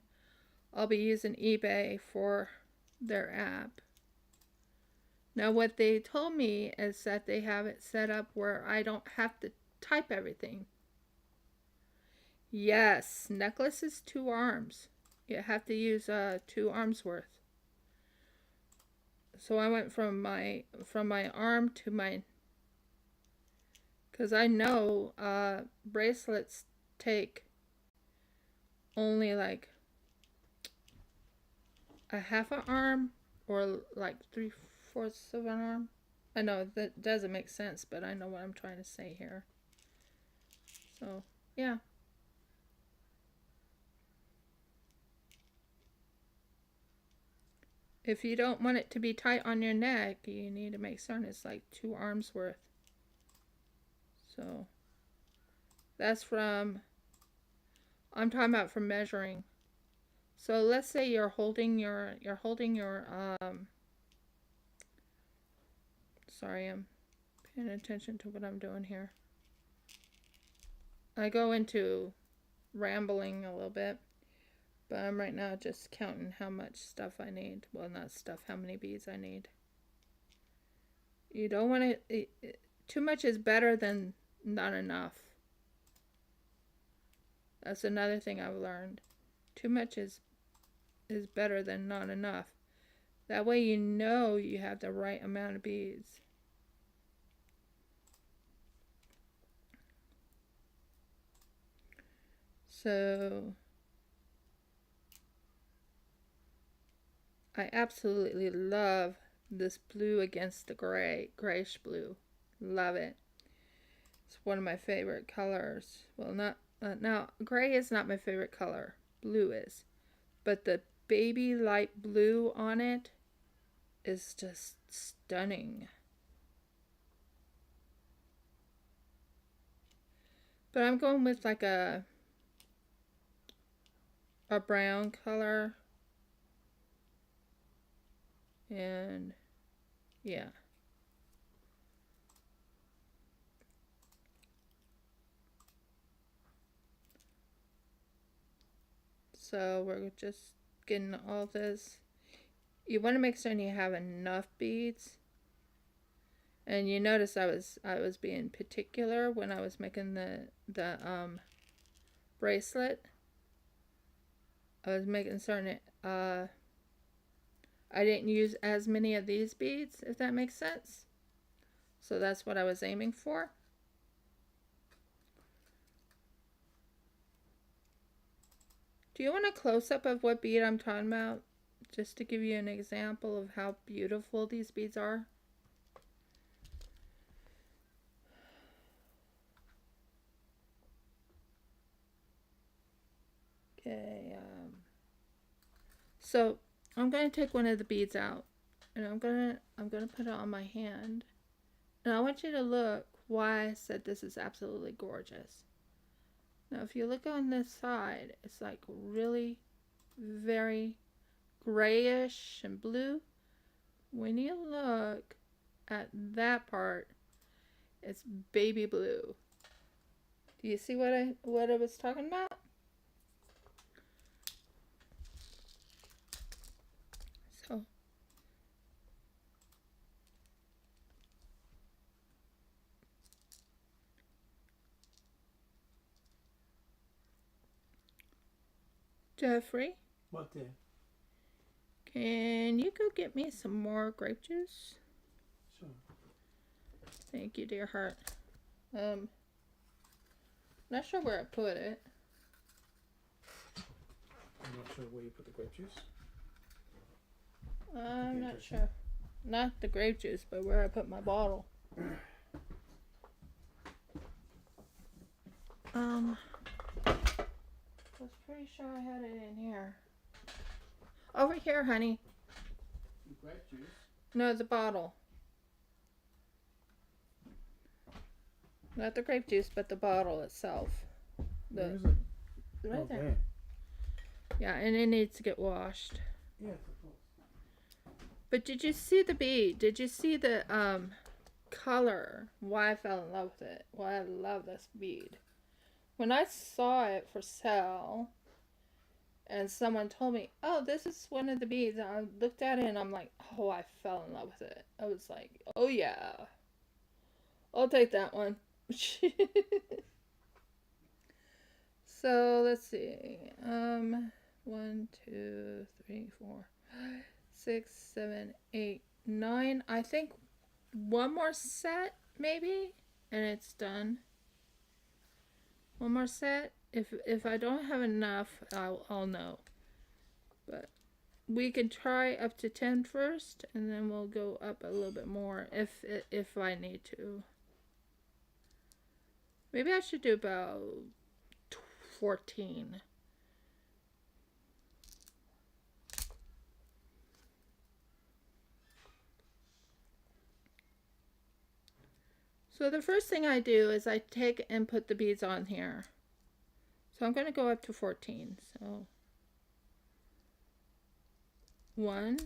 I'll be using eBay for their app. Now, what they told me is that they have it set up where I don't have to type everything. Yes, necklace is 2 arms. You have to use 2 arms worth. So I went from my arm to my, because I know bracelets take only like a half an arm or like 3/4 of an arm. I know that doesn't make sense, but I know what I'm trying to say here. So yeah. If you don't want it to be tight on your neck, you need to make certain it's like 2 arms worth. So that's from, I'm talking about from measuring. So let's say you're holding your sorry, I'm paying attention to what I'm doing here. I go into rambling a little bit, but I'm right now just counting how much stuff I need. Well, not stuff, how many beads I need. You don't want to, too much is better than not enough. That's another thing I've learned. Too much is better than not enough. That way you know you have the right amount of beads. So I absolutely love this blue against the grayish blue. Love it. It's one of my favorite colors. Well, not now, gray is not my favorite color. Blue is. But the baby light blue on it is just stunning. But I'm going with like a brown color. And yeah. So we're just getting all this. You want to make certain you have enough beads. And you notice I was being particular when I was making the bracelet. I was making certain I didn't use as many of these beads, if that makes sense. So that's what I was aiming for. Do you want a close-up of what bead I'm talking about? Just to give you an example of how beautiful these beads are. Okay, so I'm going to take one of the beads out, and I'm gonna put it on my hand, and I want you to look why I said this is absolutely gorgeous. Now, if you look on this side, it's like really very grayish and blue. When you look at that part, it's baby blue. Do you see what I was talking about? So Jeffrey, What there? can you go get me some more grape juice? Sure. Thank you, dear heart. Not sure where I put it. I'm not sure where you put the grape juice. I'm not sure. Not the grape juice, but where I put my bottle. I was pretty sure I had it in here. Over here, honey. The grape juice? No, the bottle. Not the grape juice, but the bottle itself. Where is it? Right there. There. Yeah, and it needs to get washed. Yes, of course. But did you see the bead? Did you see the color? Why I fell in love with it? Why I love this bead? When I saw it for sale, and someone told me, oh, this is one of the beads. And I looked at it and I'm like, oh, I fell in love with it. I was like, oh yeah, I'll take that one. So let's see. 1, 2, 3, 4, 5, 6, 7, 8, 9. I think one more set maybe, and it's done. One more set. If I don't have enough, I'll know. But we can try up to 10 first, and then we'll go up a little bit more if I need to. Maybe I should do about 14. So the first thing I do is I take and put the beads on here. So I'm going to go up to 14. So 1,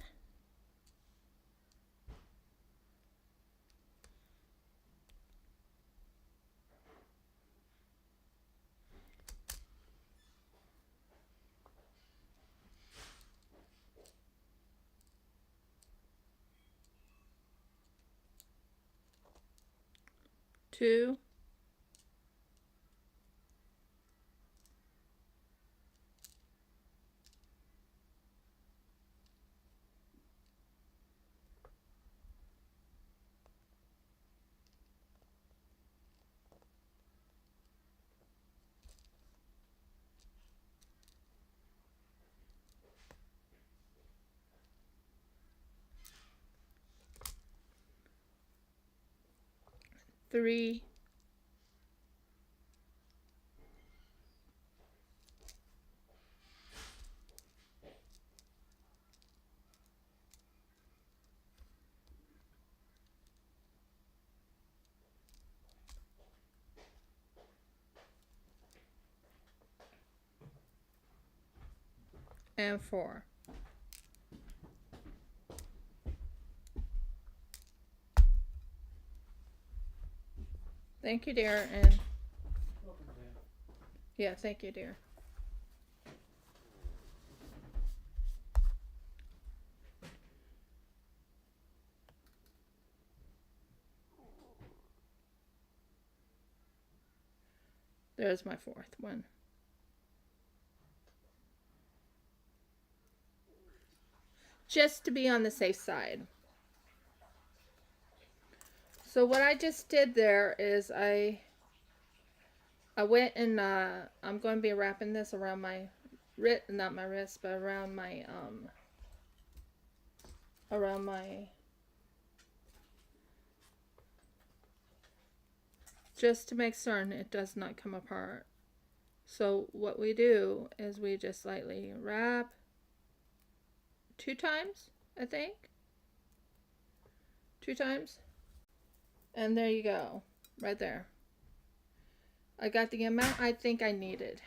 2, 3, 4. Thank you, dear. And Welcome, Dan. yeah, thank you, dear. There's my 4th one. Just to be on the safe side. So what I just did there is I went and I'm going to be wrapping this around my wrist, not my wrist, but around my just to make certain it does not come apart. So what we do is we just lightly wrap 2 times, I think. 2 times. And there you go. Right there. I got the amount I think I needed.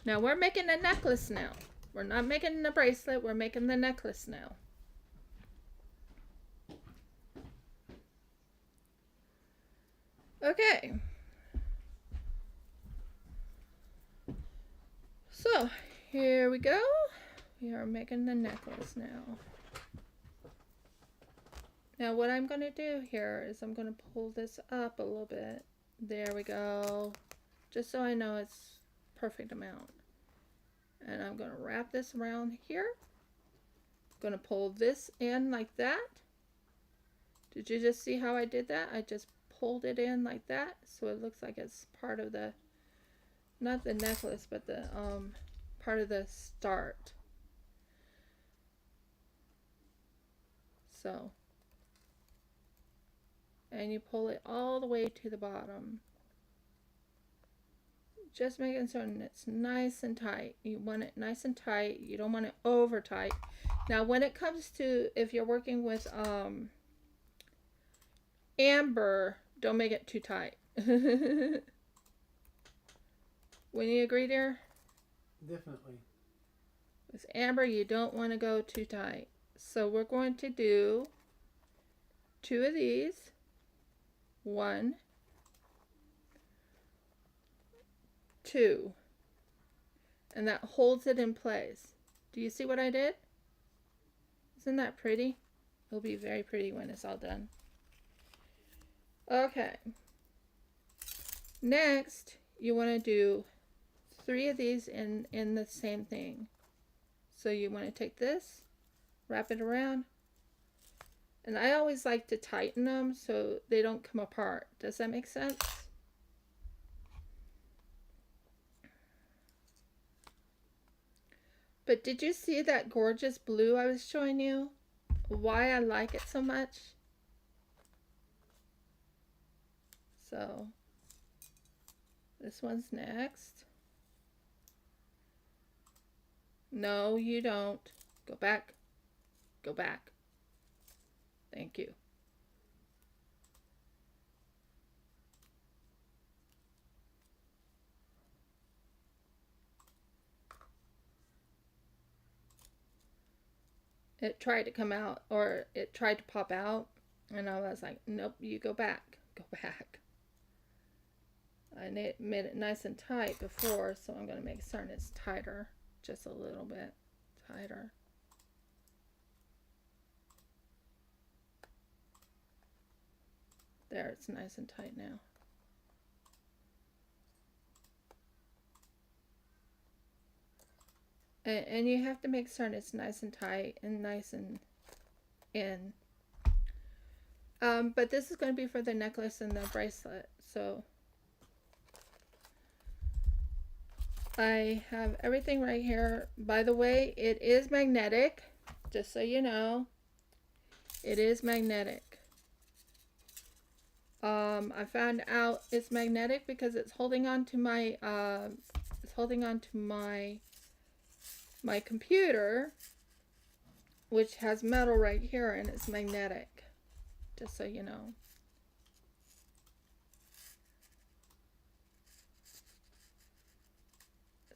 Now we're making a necklace now. We're not making the bracelet, we're making the necklace now. Okay. So, here we go. We are making the necklace now. Now what I'm going to do here is I'm going to pull this up a little bit. There we go. Just so I know it's perfect amount. And I'm going to wrap this around here. I'm going to pull this in like that. Did you just see how I did that? I just pulled it in like that, so it looks like it's part of the, not the necklace, but the part of the start. So, and you pull it all the way to the bottom, just making certain it's nice and tight. You want it nice and tight, you don't want it over tight. Now when it comes to, if you're working with amber, don't make it too tight. Wouldn't you agree, dear? Definitely. With amber, you don't want to go too tight. So we're going to do 2 of these. 1, 2. and that holds it in place. Do you see what I did? Isn't that pretty? It'll be very pretty when it's all done. Okay. Next, you want to do 3 of these in the same thing. So you want to take this, wrap it around, and I always like to tighten them so they don't come apart. Does that make sense? But did you see that gorgeous blue I was showing you? Why I like it so much? So this one's next. No, you don't. Go back. Go back. Thank you. It tried to come out, or it tried to pop out, and I was like, nope, you go back. Go back. I made it nice and tight before, so I'm going to make certain it's tighter. Just a little bit tighter. There, it's nice and tight now. And you have to make certain it's nice and tight and nice and in. But this is going to be for the necklace and the bracelet. So I have everything right here. By the way, it is magnetic. Just so you know, it is magnetic. I found out it's magnetic because it's holding on to my my computer, which has metal right here, and it's magnetic. Just so you know.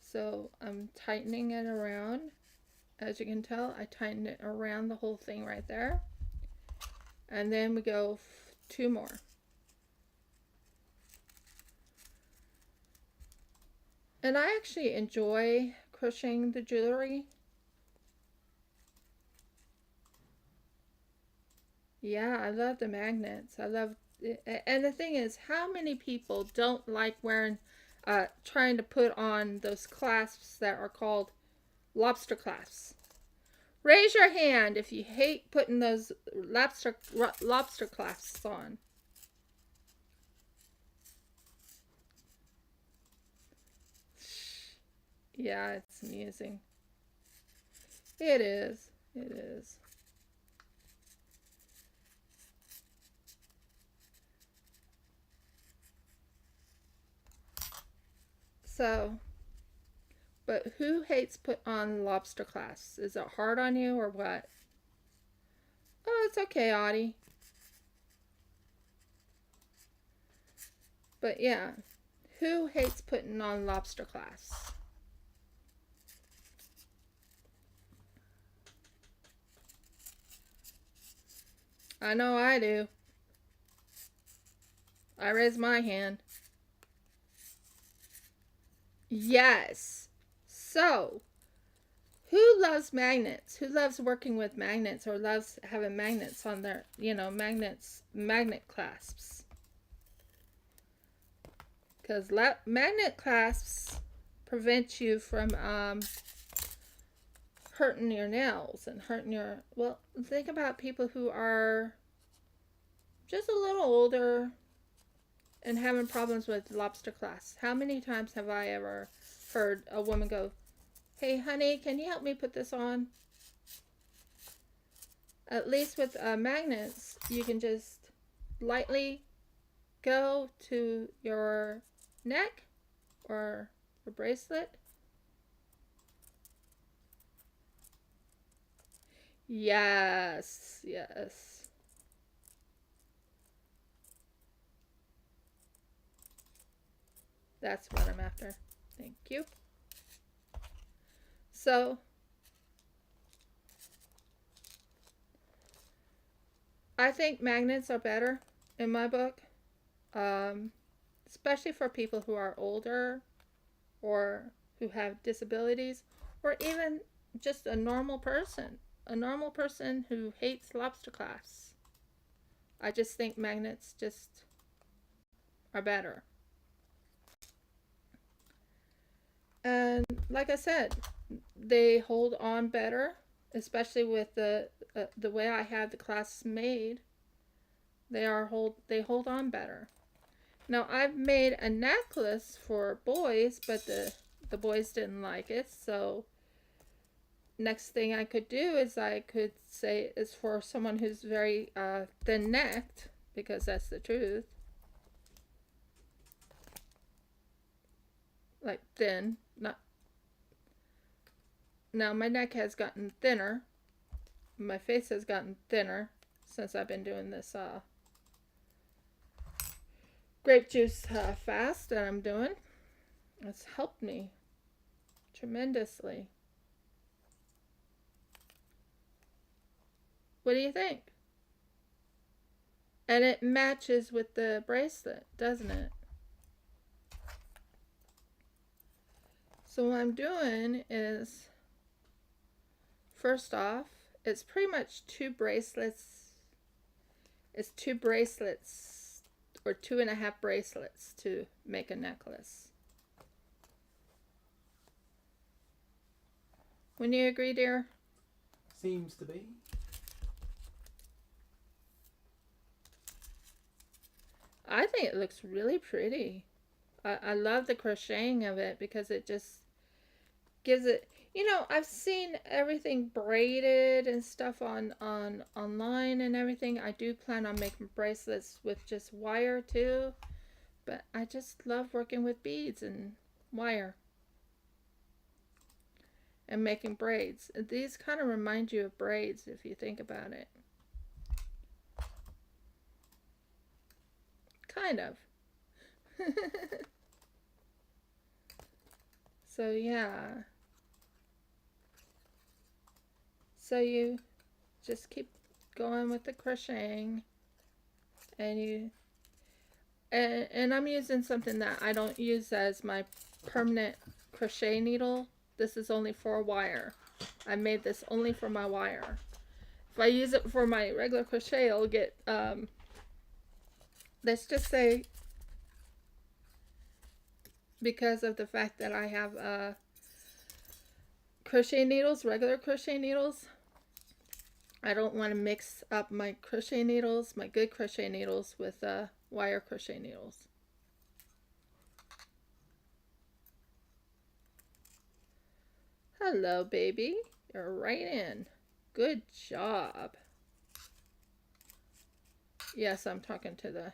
So I'm tightening it around. As you can tell, I tightened it around the whole thing right there. And then we go 2 more. And I actually enjoy crocheting the jewelry. Yeah, I love the magnets. I love it. And the thing is, how many people don't like wearing, trying to put on those clasps that are called lobster clasps? Raise your hand if you hate putting those lobster clasps on. Yeah, it's amusing. It is. It is. So, but who hates put on lobster clasps? Is it hard on you or what? Oh, it's okay, Audie. But yeah, who hates putting on lobster clasps? I know I do. I raise my hand. Yes. So, who loves magnets? Who loves working with magnets or loves having magnets on their, magnet clasps? Because magnet clasps prevent you from hurting your nails and hurting your, well, think about people who are just a little older and having problems with lobster clasps. How many times have I ever heard a woman go, hey honey, can you help me put this on? At least with magnets, you can just lightly go to your neck or a bracelet. Yes, yes. That's what I'm after. Thank you. So, I think magnets are better in my book, especially for people who are older or who have disabilities, or even just a normal person who hates lobster clasps. I just think magnets just are better. And like I said, they hold on better, especially with the way I have the clasps made. They hold on better. Now I've made a necklace for boys, but the boys didn't like it, so next thing I could do is I could say it's for someone who's very thin-necked, because that's the truth. Like thin, not. Now my neck has gotten thinner. My face has gotten thinner since I've been doing this grape juice fast that I'm doing. It's helped me tremendously. What do you think? And it matches with the bracelet, doesn't it? So what I'm doing is, first off, it's pretty much 2 bracelets. It's 2 bracelets or 2.5 bracelets to make a necklace. Wouldn't you agree, dear? Seems to be. I think it looks really pretty. I love the crocheting of it because it just gives it, you know, I've seen everything braided and stuff on online and everything. I do plan on making bracelets with just wire too, but I just love working with beads and wire and making braids. These kind of remind you of braids if you think about it. Kind of. So yeah. So you just keep going with the crocheting, and I'm using something that I don't use as my permanent crochet needle. This is only for wire. I made this only for my wire. If I use it for my regular crochet, I'll get let's just say, because of the fact that I have crochet needles, regular crochet needles, I don't want to mix up my crochet needles, my good crochet needles, with wire crochet needles. Hello, baby. You're right in. Good job. Yes, I'm talking to the...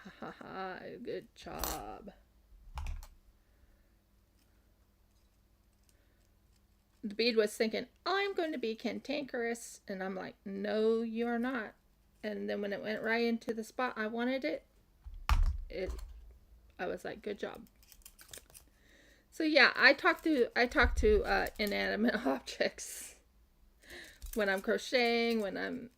Ha ha ha, good job. The bead was thinking, I'm going to be cantankerous, and I'm like, no, you're not. And then when it went right into the spot I wanted it, I was like, good job. So yeah, I talk to inanimate objects when I'm crocheting, when I'm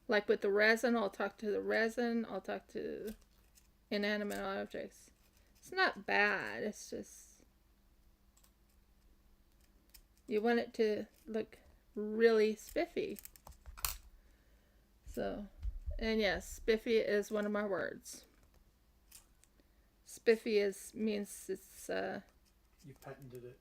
like with the resin, I'll talk to the resin, I'll talk to inanimate objects. It's not bad, it's just you want it to look really spiffy. So, and yes, spiffy is one of my words. Spiffy means it's You patented it.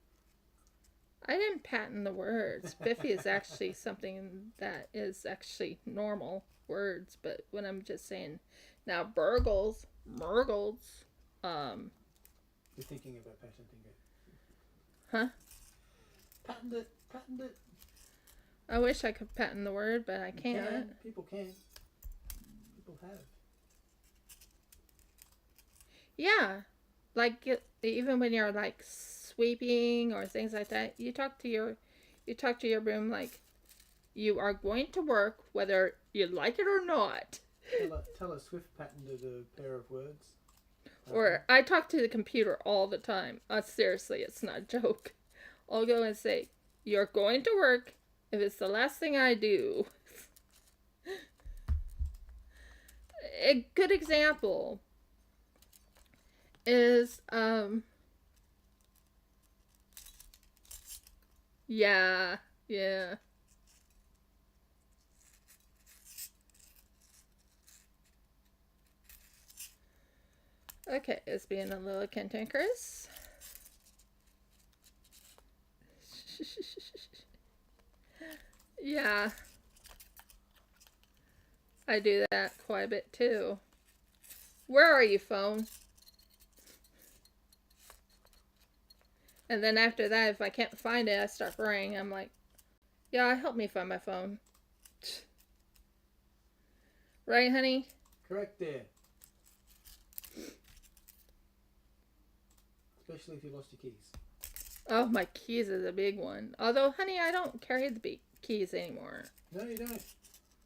I didn't patent the word. Spiffy is actually something that is actually normal words, but when I'm just saying now burgles, murgles, You're thinking about patenting it. huh? Patent it, patent it. I wish I could patent the word, but I can't. People can. People have. Yeah, like even when you're like sweeping or things like that, you talk to your room like you are going to work whether you like it or not. Tell us Swift patented a pair of words. Or I talk to the computer all the time. Seriously, it's not a joke. I'll go and say, you're going to work if it's the last thing I do. a good example is yeah, yeah. Okay, it's being a little cantankerous. Yeah, I do that quite a bit too. Where are you, phone? And then after that, if I can't find it, I start worrying. I'm like, yeah, help me find my phone. Right, honey? Correct there. Especially if you lost your keys. Oh, my keys is a big one. Although, honey, I don't carry the big keys anymore. No, you don't.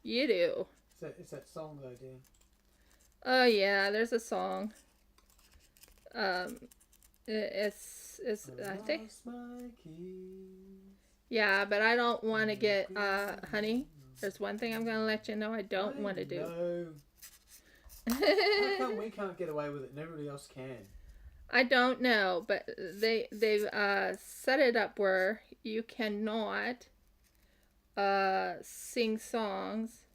You do. It's that song though, dear. Oh, yeah, there's a song. It's I think. Lost my keys. Yeah, but I don't want to get, honey, there's one thing I'm going to let you know I don't want to do. No. How come we can't get away with it and everybody else can? I don't know, but they've set it up where you cannot sing songs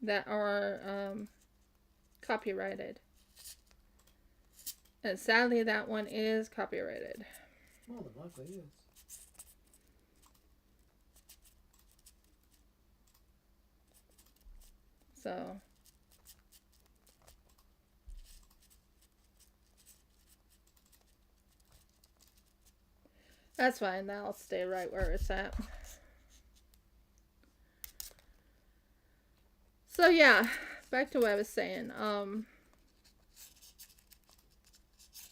that are copyrighted. And sadly, that one is copyrighted. More than likely, yes. So that's fine. That'll stay right where it's at. So yeah, back to what I was saying.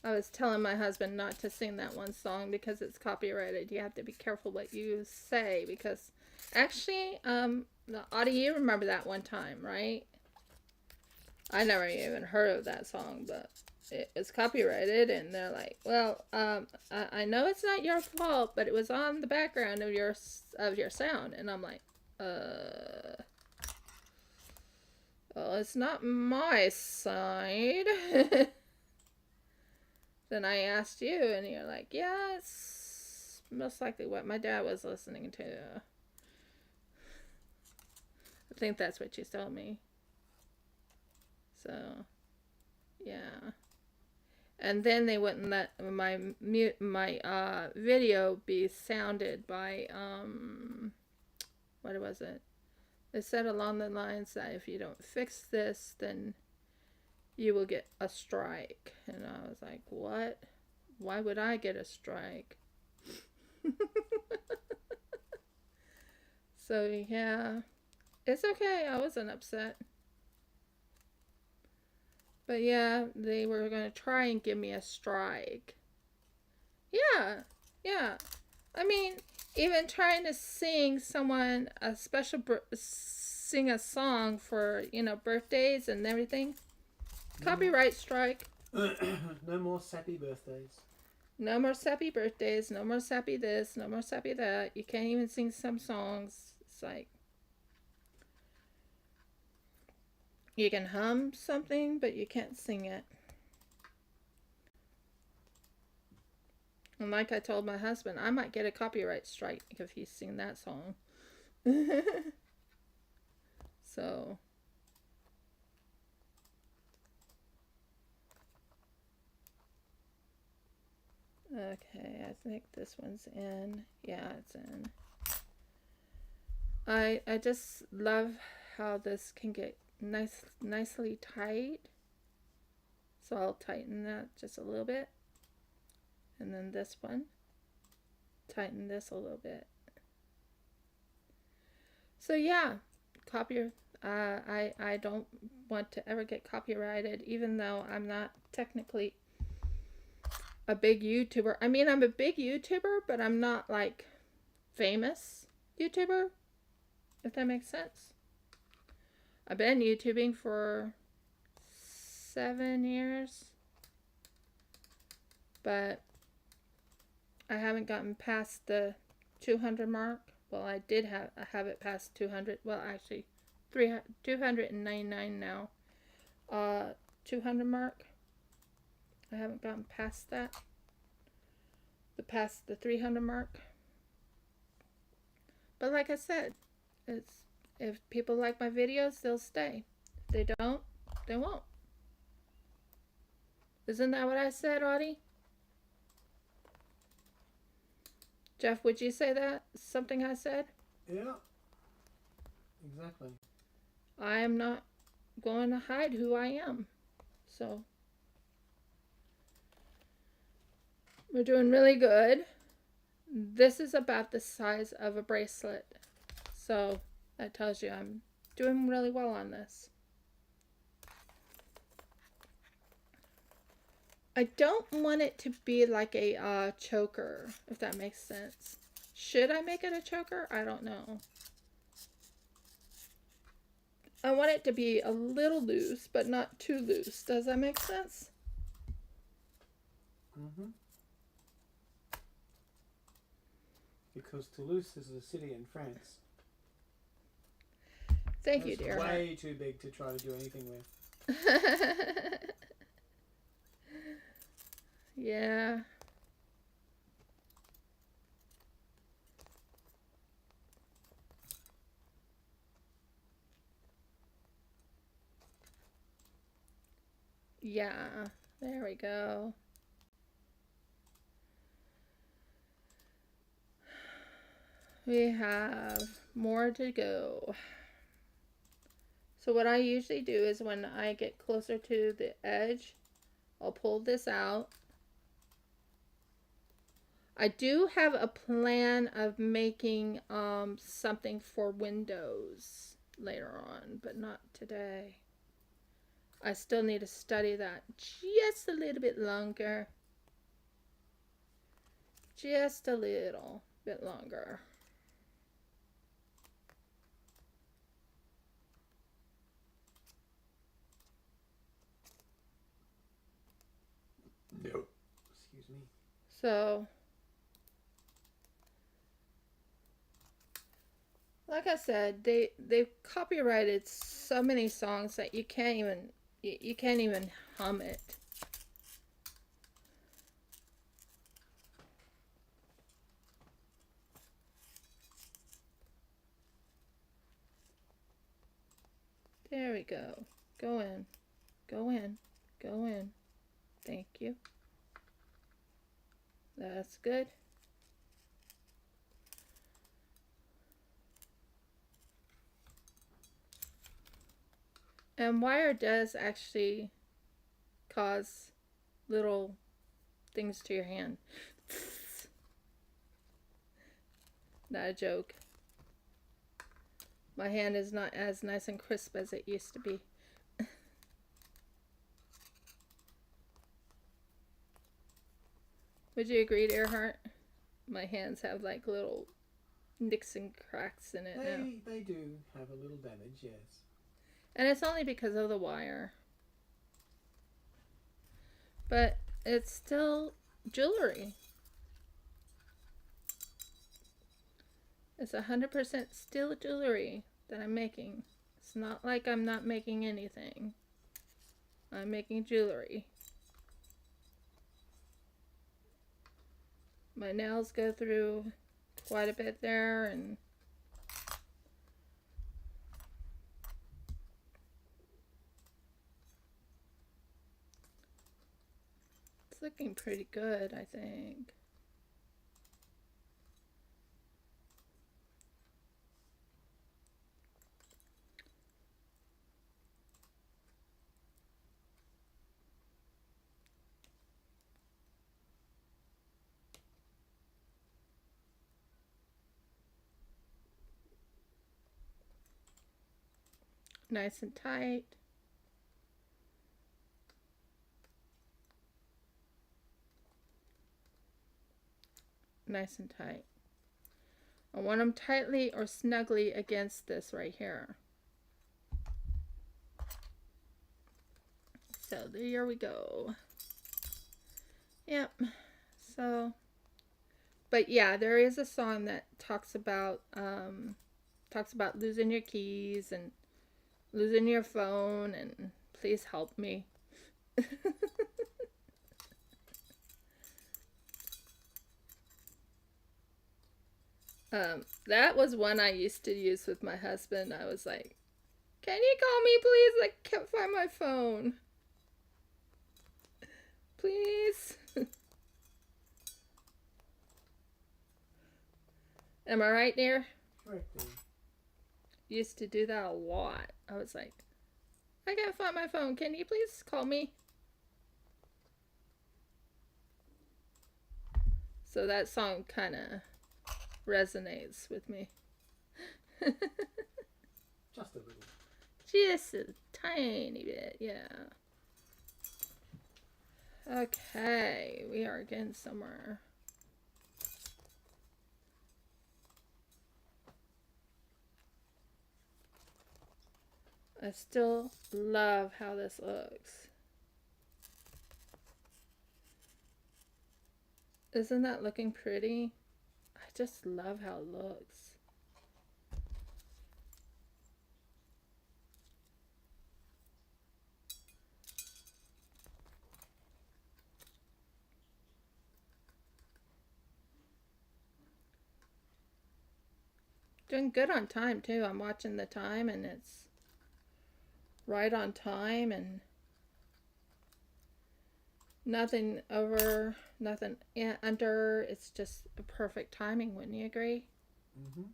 I was telling my husband not to sing that one song because it's copyrighted. You have to be careful what you say because actually, Audie, you remember that one time, right? I never even heard of that song, but it was copyrighted, and they're like, "Well, I know it's not your fault, but it was on the background of your sound," and I'm like, well, it's not my side." Then I asked you, and you're like, "Yeah, it's most likely what my dad was listening to." I think that's what you told me. So, yeah. And then they wouldn't let my video be sounded by what was it? They said along the lines that if you don't fix this, then you will get a strike. And I was like, what? Why would I get a strike? So yeah, it's okay. I wasn't upset. But yeah, they were going to try and give me a strike. Yeah, yeah. I mean, even trying to sing someone a special, sing a song for, birthdays and everything. Copyright strike. No more sappy birthdays. No more sappy birthdays. No more sappy this. No more sappy that. You can't even sing some songs. It's like, you can hum something, but you can't sing it. And like I told my husband, I might get a copyright strike if you sing that song. So. Okay, I think this one's in. Yeah, it's in. I just love how this can get nicely tight. So I'll tighten that just a little bit. And then this one. Tighten this a little bit. So yeah, I don't want to ever get copyrighted, even though I'm not technically a big YouTuber. I mean, I'm a big YouTuber, but I'm not like famous YouTuber, if that makes sense. I've been YouTubing for 7 years, but I haven't gotten past the 200 mark. Well, I did have it past 200. Well, actually, 299 now. 200 mark. I haven't gotten past that. Past the 300 mark. But like I said, it's if people like my videos, they'll stay. If they don't, they won't. Isn't that what I said, Audie? Jeff, would you say that? Something I said? Yeah. Exactly. I am not going to hide who I am. So, we're doing really good. This is about the size of a bracelet. So, that tells you I'm doing really well on this. I don't want it to be like a choker, if that makes sense. Should I make it a choker? I don't know. I want it to be a little loose, but not too loose. Does that make sense? Mm-hmm. Because Toulouse is a city in France. Thank you, dear. It's way too big to try to do anything with. Yeah. Yeah. There we go. We have more to go. So what I usually do is when I get closer to the edge, I'll pull this out. I do have a plan of making something for windows later on, but not today. I still need to study that just a little bit longer. Just a little bit longer. Nope. Excuse me. So, like I said, they've copyrighted so many songs that you can't even hum it. There we go. Go in. Go in. Go in. Thank you. That's good. And wire does actually cause little things to your hand. Not a joke. My hand is not as nice and crisp as it used to be. Would you agree, Earhart? My hands have like little nicks and cracks in it now. They do have a little damage, yes. And it's only because of the wire. But it's still jewelry. It's 100% still jewelry that I'm making. It's not like I'm not making anything. I'm making jewelry. My nails go through quite a bit there, and it's looking pretty good, I think. Nice and tight. Nice and tight. I want them tightly or snugly against this right here. So there we go. Yep. So, but yeah, there is a song that talks about losing your keys and losing your phone, and please help me. That was one I used to use with my husband. I was like, can you call me, please? I can't find my phone. Please. Am I right, dear? Correct, dear. Used to do that a lot. I was like, I can't find my phone. Can you please call me? So that song kind of resonates with me. Just a little. Just a tiny bit, yeah. Okay, we are getting somewhere. I still love how this looks. Isn't that looking pretty? I just love how it looks. Doing good on time too. I'm watching the time and it's right on time and nothing over, nothing under. It's just a perfect timing, wouldn't you agree? Mm-hmm.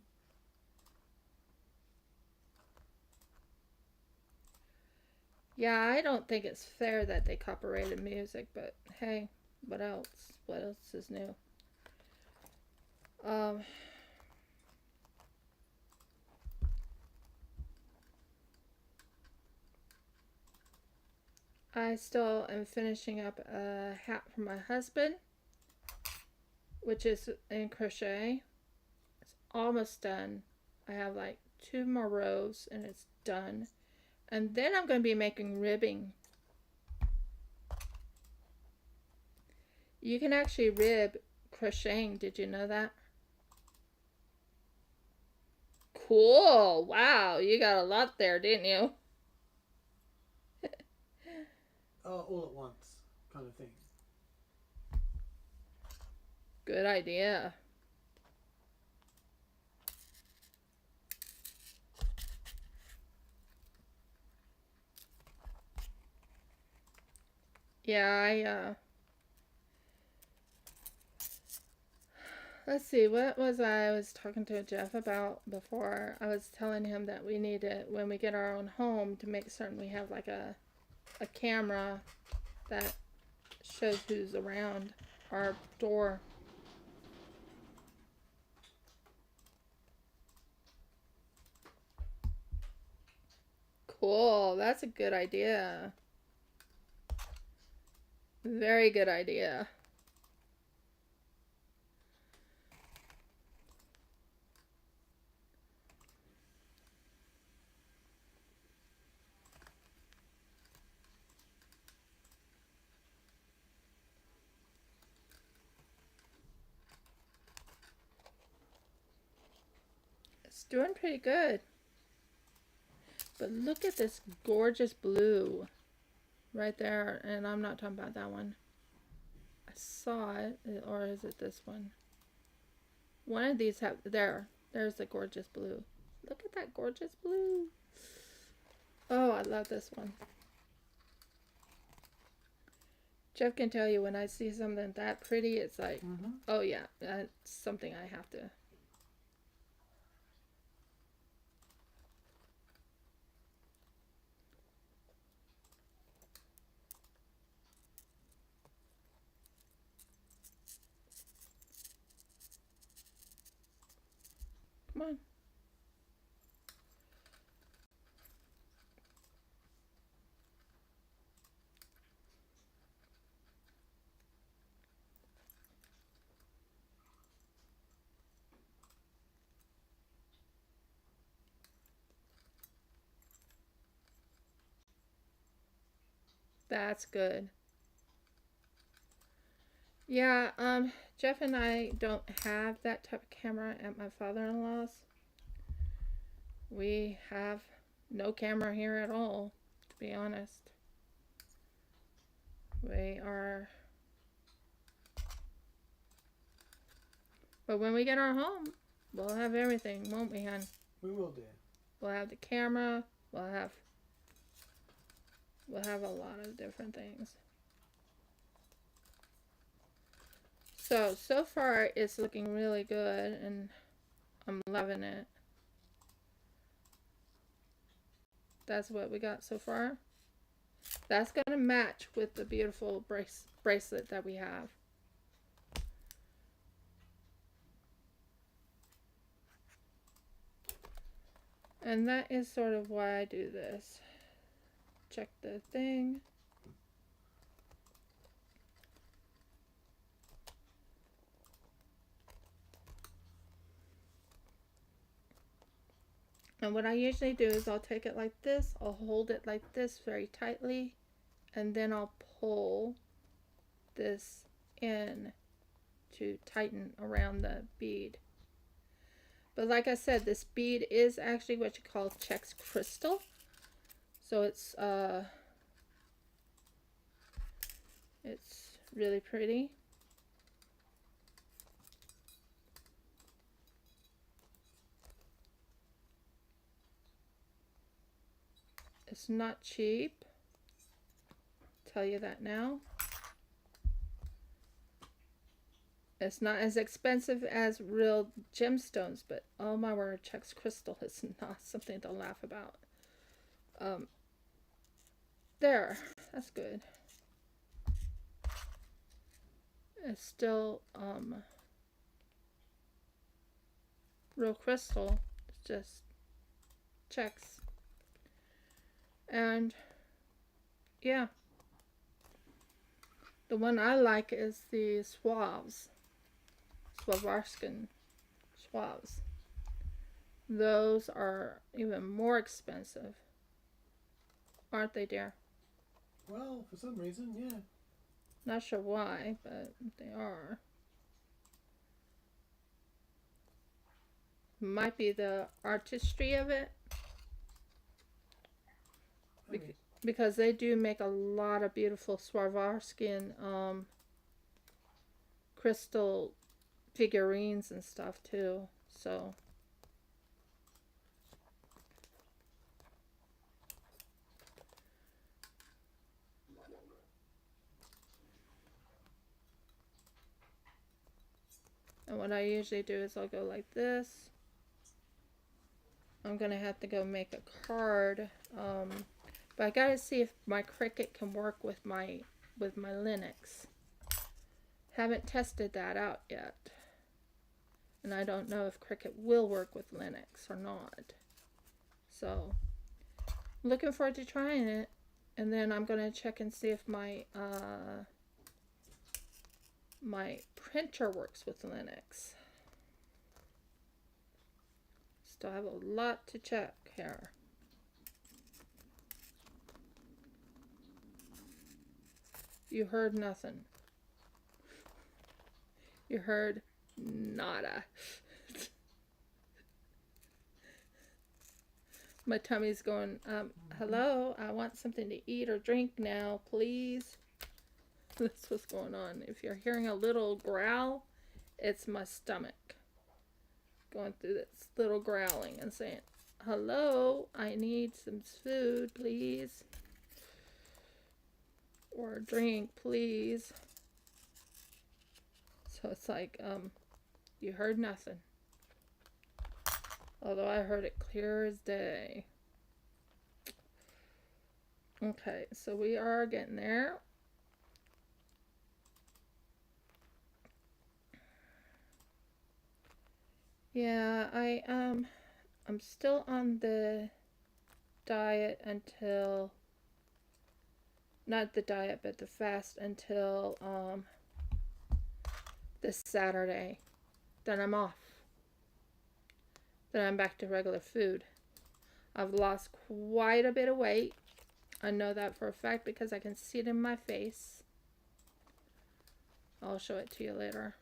Yeah, I don't think it's fair that they copyrighted music, but hey, what else? What else is new? I still am finishing up a hat for my husband, which is in crochet. It's almost done. I have like 2 more rows and it's done. And then I'm going to be making ribbing. You can actually rib crocheting. Did you know that? Cool. Wow, you got a lot there, didn't you? All at once, kind of thing. Good idea. Yeah, let's see, what was I was talking to Jeff about before? I was telling him that we need to, when we get our own home, to make certain we have like a camera that shows who's around our door. Cool, that's a good idea. Very good idea. It's doing pretty good. But look at this gorgeous blue right there. And I'm not talking about that one. I saw it. Or is it this one? One of these have... There's the gorgeous blue. Look at that gorgeous blue. Oh, I love this one. Jeff can tell you when I see something that pretty, it's like, oh yeah, that's something I have to... Come on. That's good. Yeah, Jeff and I don't have that type of camera at my father-in-law's. We have no camera here at all, to be honest. We are... But when we get our home, we'll have everything, won't we, hon? We will, dear. We'll have the camera. We'll have a lot of different things. So far it's looking really good, and I'm loving it. That's what we got so far. That's gonna match with the beautiful bracelet that we have. And that is sort of why I do this. Check the thing. And what I usually do is I'll take it like this, I'll hold it like this very tightly, and then I'll pull this in to tighten around the bead. But like I said, this bead is actually what you call Czech crystal. So it's really pretty. It's not cheap. I'll tell you that now. It's not as expensive as real gemstones, but oh my word, Czech crystal is not something to laugh about. There, that's good. It's still real crystal. It's just Czechs. And yeah, the one I like is the Swarovski swabs. Those are even more expensive, aren't they, dear? Well, for some reason, yeah. Not sure why, but they are. Might be the artistry of it. Because they do make a lot of beautiful Swarovski crystal figurines and stuff too. So and what I usually do is I'll go like this. I'm gonna have to go make a card. But I gotta see if my Cricut can work with my Linux. Haven't tested that out yet. And I don't know if Cricut will work with Linux or not. So, looking forward to trying it. And then I'm gonna check and see if my my printer works with Linux. Still have a lot to check here. You heard nothing. You heard nada. My tummy's going, hello, I want something to eat or drink now, please. That's what's going on. If you're hearing a little growl, it's my stomach going through this little growling and saying, hello, I need some food, please. Or a drink, please. So it's like, you heard nothing. Although I heard it clear as day. Okay, so we are getting there. Yeah, I'm still on the diet until, not the diet, but the fast until this Saturday. Then I'm off. Then I'm back to regular food. I've lost quite a bit of weight. I know that for a fact because I can see it in my face. I'll show it to you later.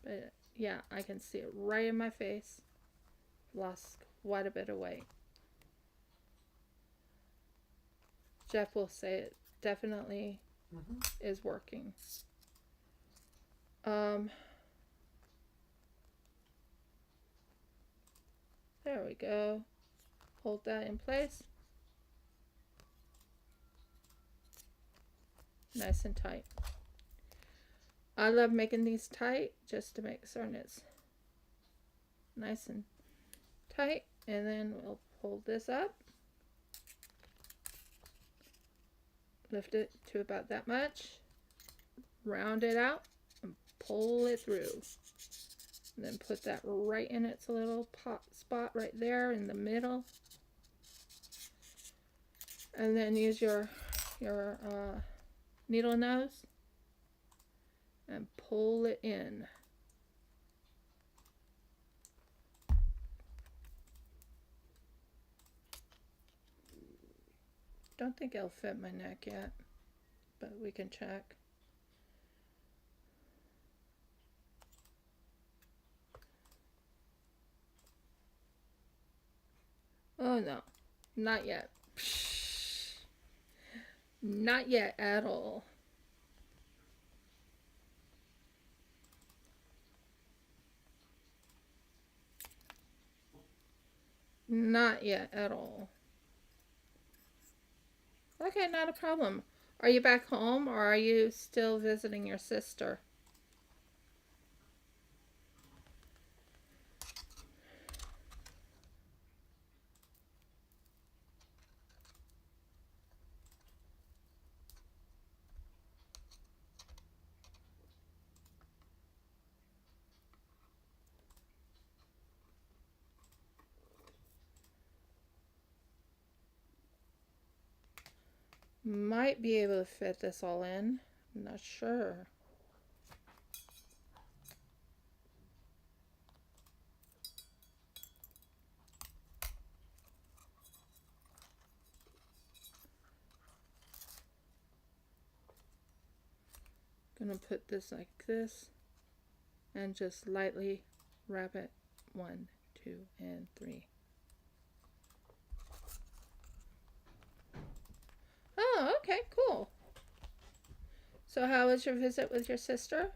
But yeah, I can see it right in my face. Lost quite a bit of weight. Jeff will say it definitely is working. There we go. Hold that in place. Nice and tight. I love making these tight just to make certain it's nice and tight. And then we'll hold this up. Lift it to about that much. Round it out and pull it through. And then put that right in its little spot right there in the middle. And then use your needle nose and pull it in. Don't think it'll fit my neck yet, but we can check. Oh no, not yet. Not yet at all. Not yet at all. Okay, not a problem. Are you back home or are you still visiting your sister? Might be able to fit this all in. I'm not sure. Gonna put this like this and just lightly wrap it 1, 2, and 3. Oh, okay, cool. So how was your visit with your sister?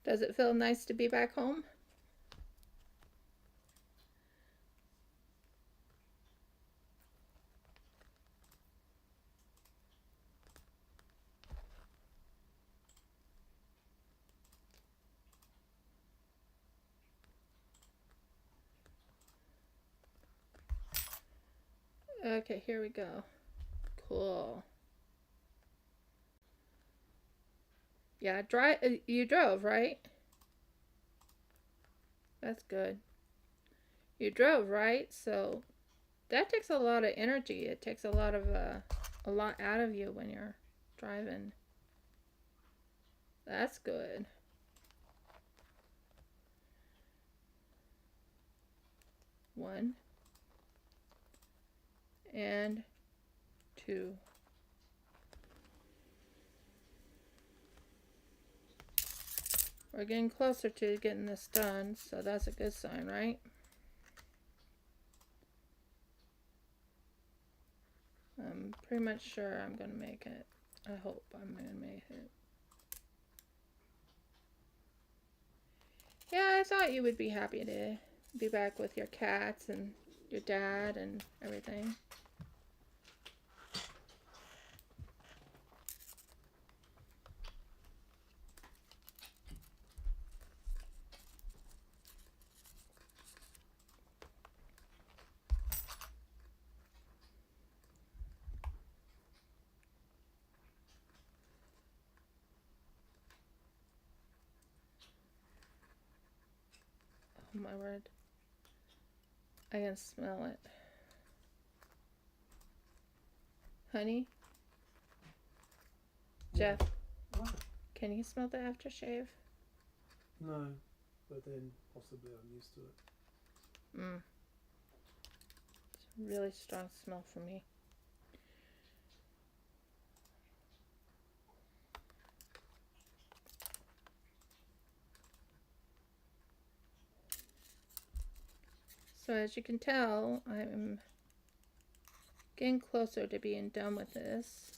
Does it feel nice to be back home? Okay, here we go. Cool. Yeah, you drove, right? That's good. You drove, right? So that takes a lot of energy. It takes a lot out of you when you're driving. That's good. One and 2. We're getting closer to getting this done, so that's a good sign, right? I'm pretty much sure I'm gonna make it. I hope I'm gonna make it. Yeah, I thought you would be happy to be back with your cats and your dad and everything. Oh my word. I can smell it. Honey? Yeah. Jeff? What? Can you smell the aftershave? No, but then possibly I'm used to it. It's a really strong smell for me. So as you can tell, I'm getting closer to being done with this.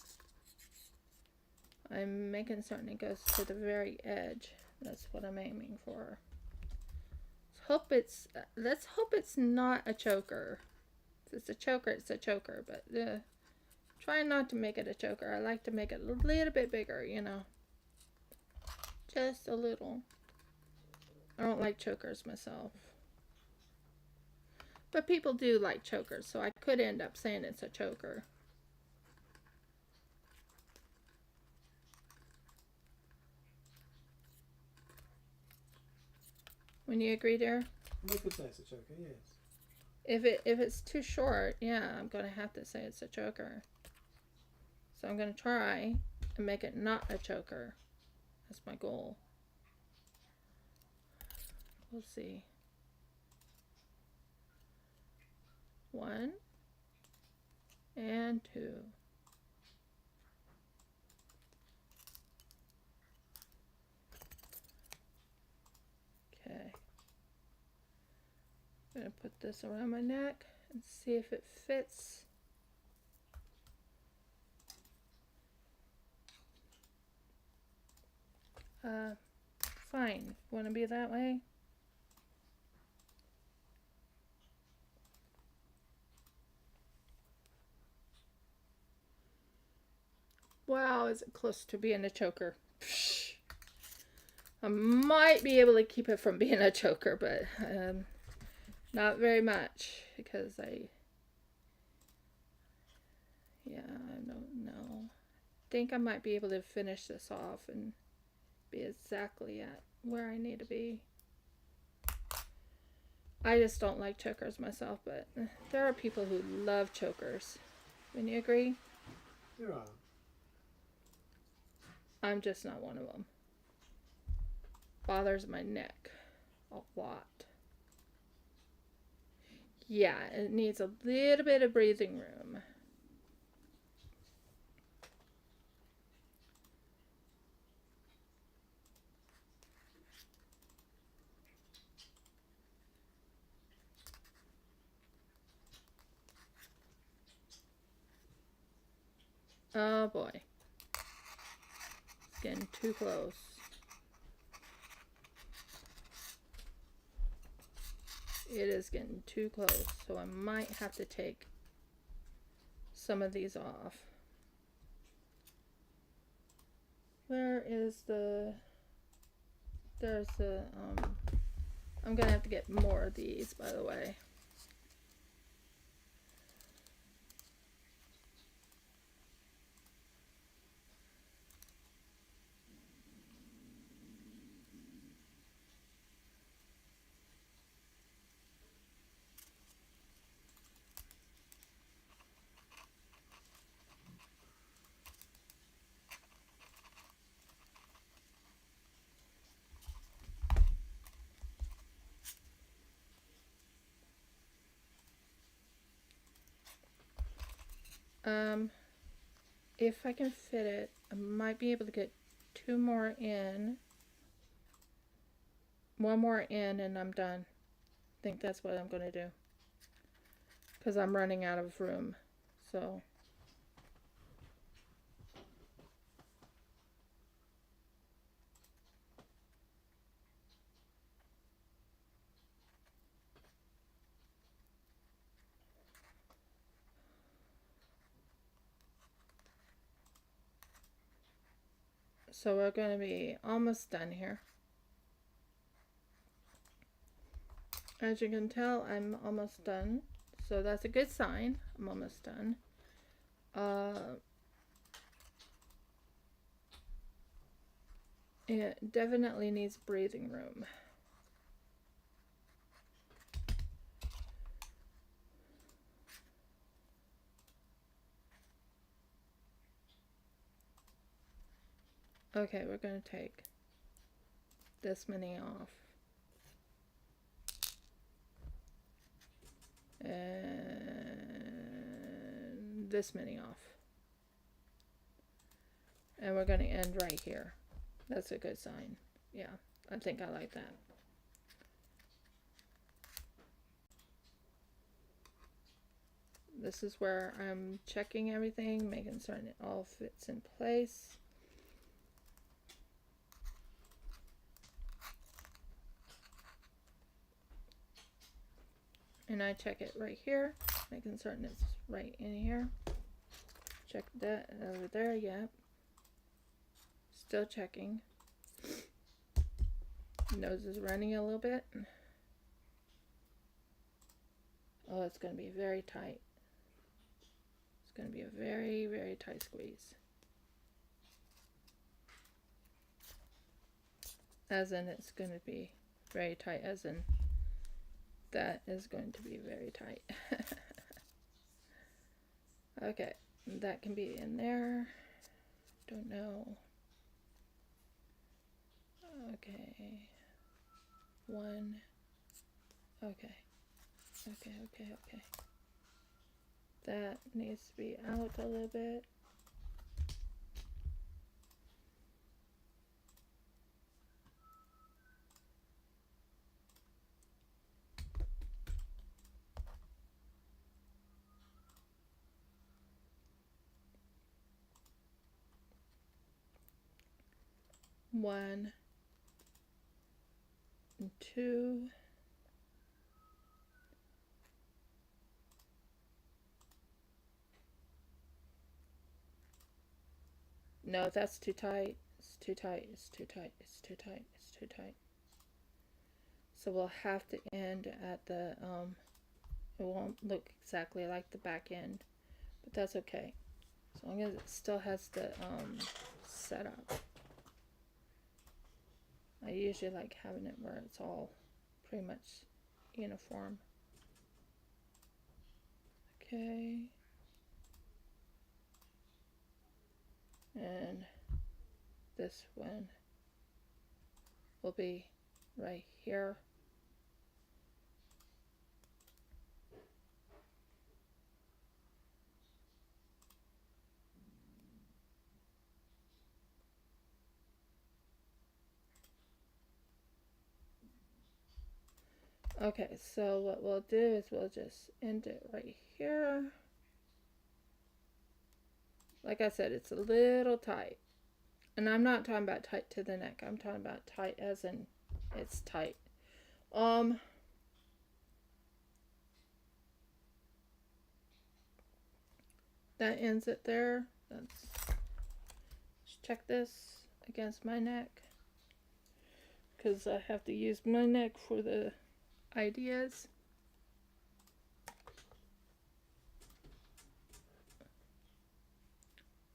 I'm making certain it goes to the very edge. That's what I'm aiming for. Let's hope it's not a choker. If it's a choker, it's a choker, but try not to make it a choker. I like to make it a little bit bigger, you know. Just a little. I don't like chokers myself. But people do like chokers, so I could end up saying it's a choker. When you agree there? I could say it's a choker, yes. If it's too short, yeah, I'm gonna have to say it's a choker. So I'm gonna try and make it not a choker. That's my goal. We'll see. 1 and 2. Okay. I'm gonna put this around my neck and see if it fits. Fine. Want to be that way? Wow, is it close to being a choker? Psh. I might be able to keep it from being a choker, but not very much because I don't know. I think I might be able to finish this off and be exactly at where I need to be. I just don't like chokers myself, but there are people who love chokers. Wouldn't you agree? There are. I'm just not one of them. Bothers my neck a lot. Yeah, it needs a little bit of breathing room. Oh boy. It's getting too close. It is getting too close, so I might have to take some of these off. Where is the... There's the... I'm gonna have to get more of these, by the way. If I can fit it, I might be able to get 2 more in. 1 more in and I'm done. I think that's what I'm going to do. Because I'm running out of room. So... So we're going to be almost done here. As you can tell, I'm almost done. So that's a good sign. I'm almost done. It definitely needs breathing room. Okay, we're going to take this many off. And this many off. And we're going to end right here. That's a good sign. Yeah, I think I like that. this is where I'm checking everything, making certain it all fits in place. And I check it right here, making certain it's right in here. Check that over there, yep. Still checking. Nose is running a little bit. Oh, it's going to be very tight. It's going to be a very, very tight squeeze. As in, it's going to be very tight, as in, that is going to be very tight. Okay, that can be in there. Don't know. Okay. One. Okay. Okay. That needs to be out a little bit. One and two. No, that's too tight. It's too tight. It's too tight. It's too tight. It's too tight. So we'll have to end at the, it won't look exactly like the back end, but that's okay. As long as it still has the, setup. I usually like having it where it's all pretty much uniform. Okay. And this one will be right here. Okay, so what we'll do is we'll just end it right here. Like I said, it's a little tight. And I'm not talking about tight to the neck. I'm talking about tight as in it's tight. That ends it there. Let's check this against my neck, because I have to use my neck for the ideas.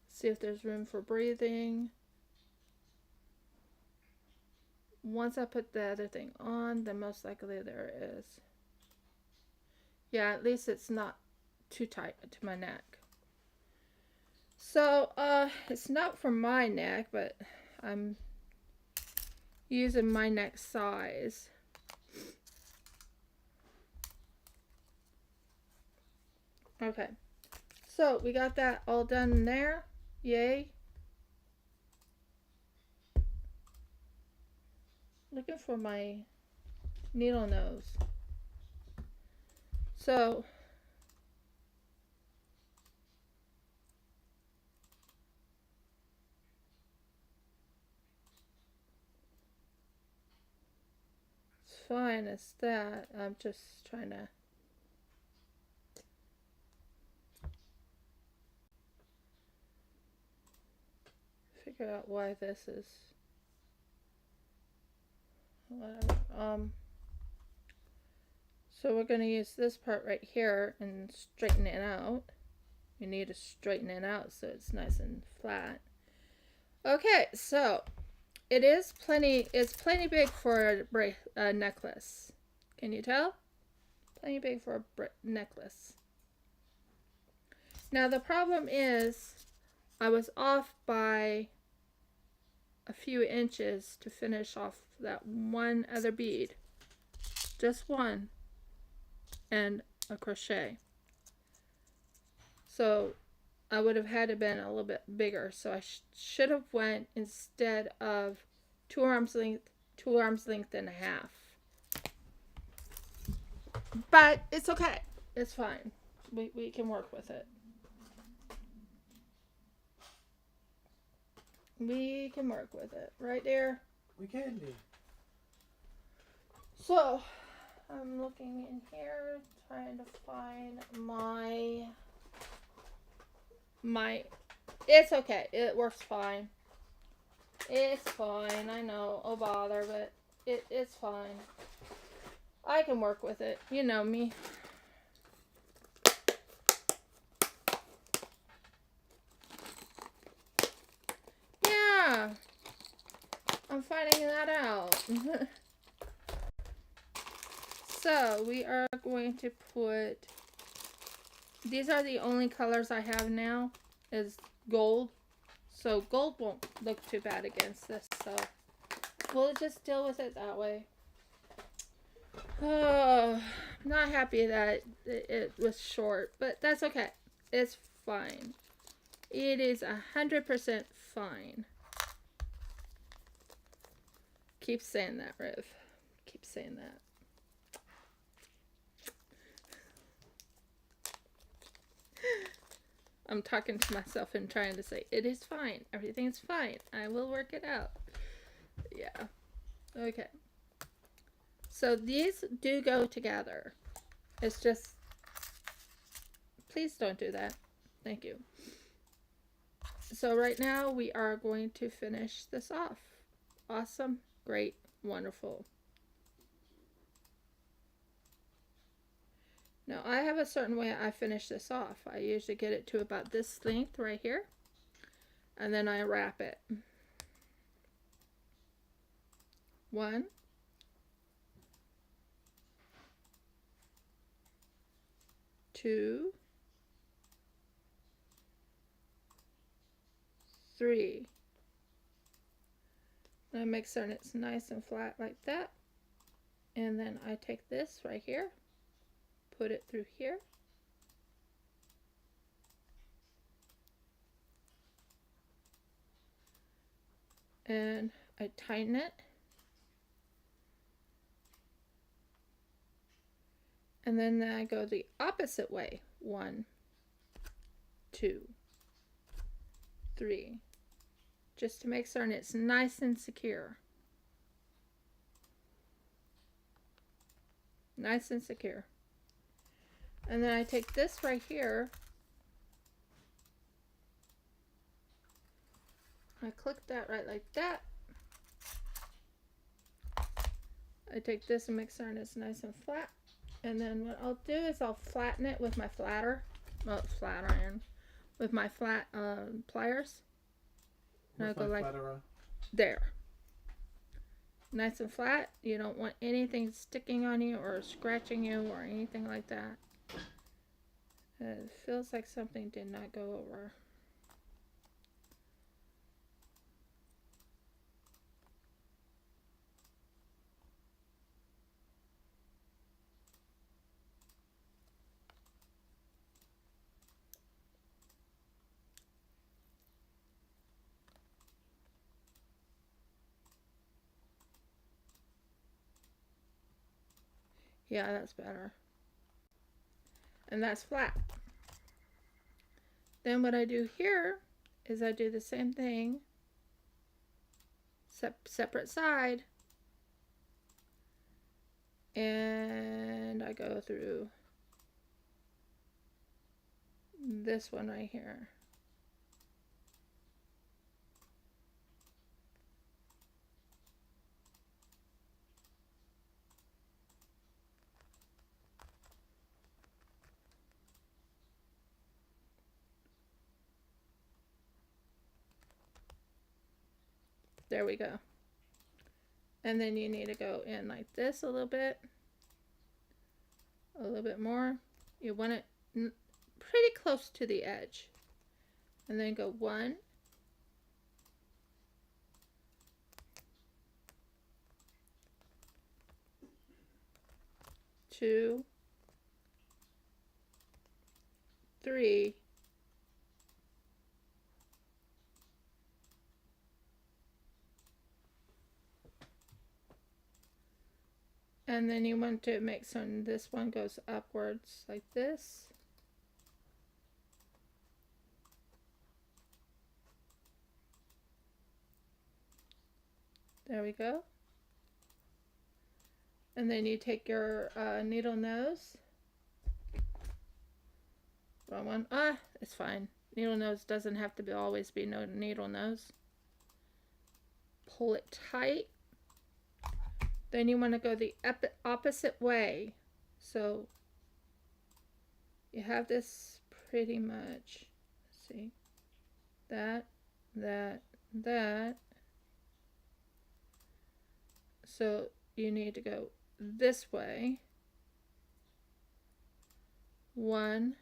See if there's room for breathing. Once I put the other thing on, then most likely there is. Yeah, at least it's not too tight to my neck. So, it's not for my neck, but I'm using my neck size. Okay, so we got that all done there. Yay. Looking for my needle nose. So it's fine as that. I'm just trying to figure out why this is whatever. So we're going to use this part right here and straighten it out. You need to straighten it out so it's nice and flat. Okay, so it's plenty big for a necklace. Can you tell? Plenty big for a necklace. Now the problem is I was off by a few inches to finish off that one other bead. Just one. And a crochet. So I would have had to been a little bit bigger. So I should have went, instead of 2 arms length and a half. But it's okay. It's fine. We can work with it. We can work with it. Right there. We can do. So, I'm looking in here, trying to find my, it's okay. It works fine. It's fine. I know. Oh, bother, but it's fine. I can work with it. You know me. Yeah. I'm finding that out. So, we are going to put, these are the only colors I have now, is gold. So, gold won't look too bad against this, so we'll just deal with it that way. Oh, I'm not happy that it was short, but that's okay. It's fine. It is 100% fine. Keep saying that, Riv. Keep saying that. I'm talking to myself and trying to say, it is fine. Everything's fine. I will work it out. Yeah. Okay. So these do go together. It's just, please don't do that. Thank you. So right now we are going to finish this off. Awesome. Great. Wonderful. Now I have a certain way I finish this off. I usually get it to about this length right here. And then I wrap it. 1, 2, 3. And I make certain it's nice and flat like that. And then I take this right here, put it through here. And I tighten it. And then I go the opposite way. 1, 2, 3. Just to make certain it's nice and secure. Nice and secure. And then I take this right here. I click that right like that. I take this and make certain it's nice and flat. And then what I'll do is I'll flatten it with my flat iron, with my flat pliers. And I'll go like there. Nice and flat. You don't want anything sticking on you or scratching you or anything like that. It feels like something did not go over. Yeah, that's better. And that's flat. Then what I do here is I do the same thing, separate side, and I go through this one right here. There we go. And then you need to go in like this a little bit more. You want it pretty close to the edge. And then go 1, 2, 3, and then you want to make certain this one goes upwards like this. There we go. And then you take your needle nose. Wrong one. Ah, it's fine. Needle nose doesn't have to always be no needle nose. Pull it tight. Then you want to go the opposite way. So you have this pretty much. Let's see. That. So you need to go this way. 1,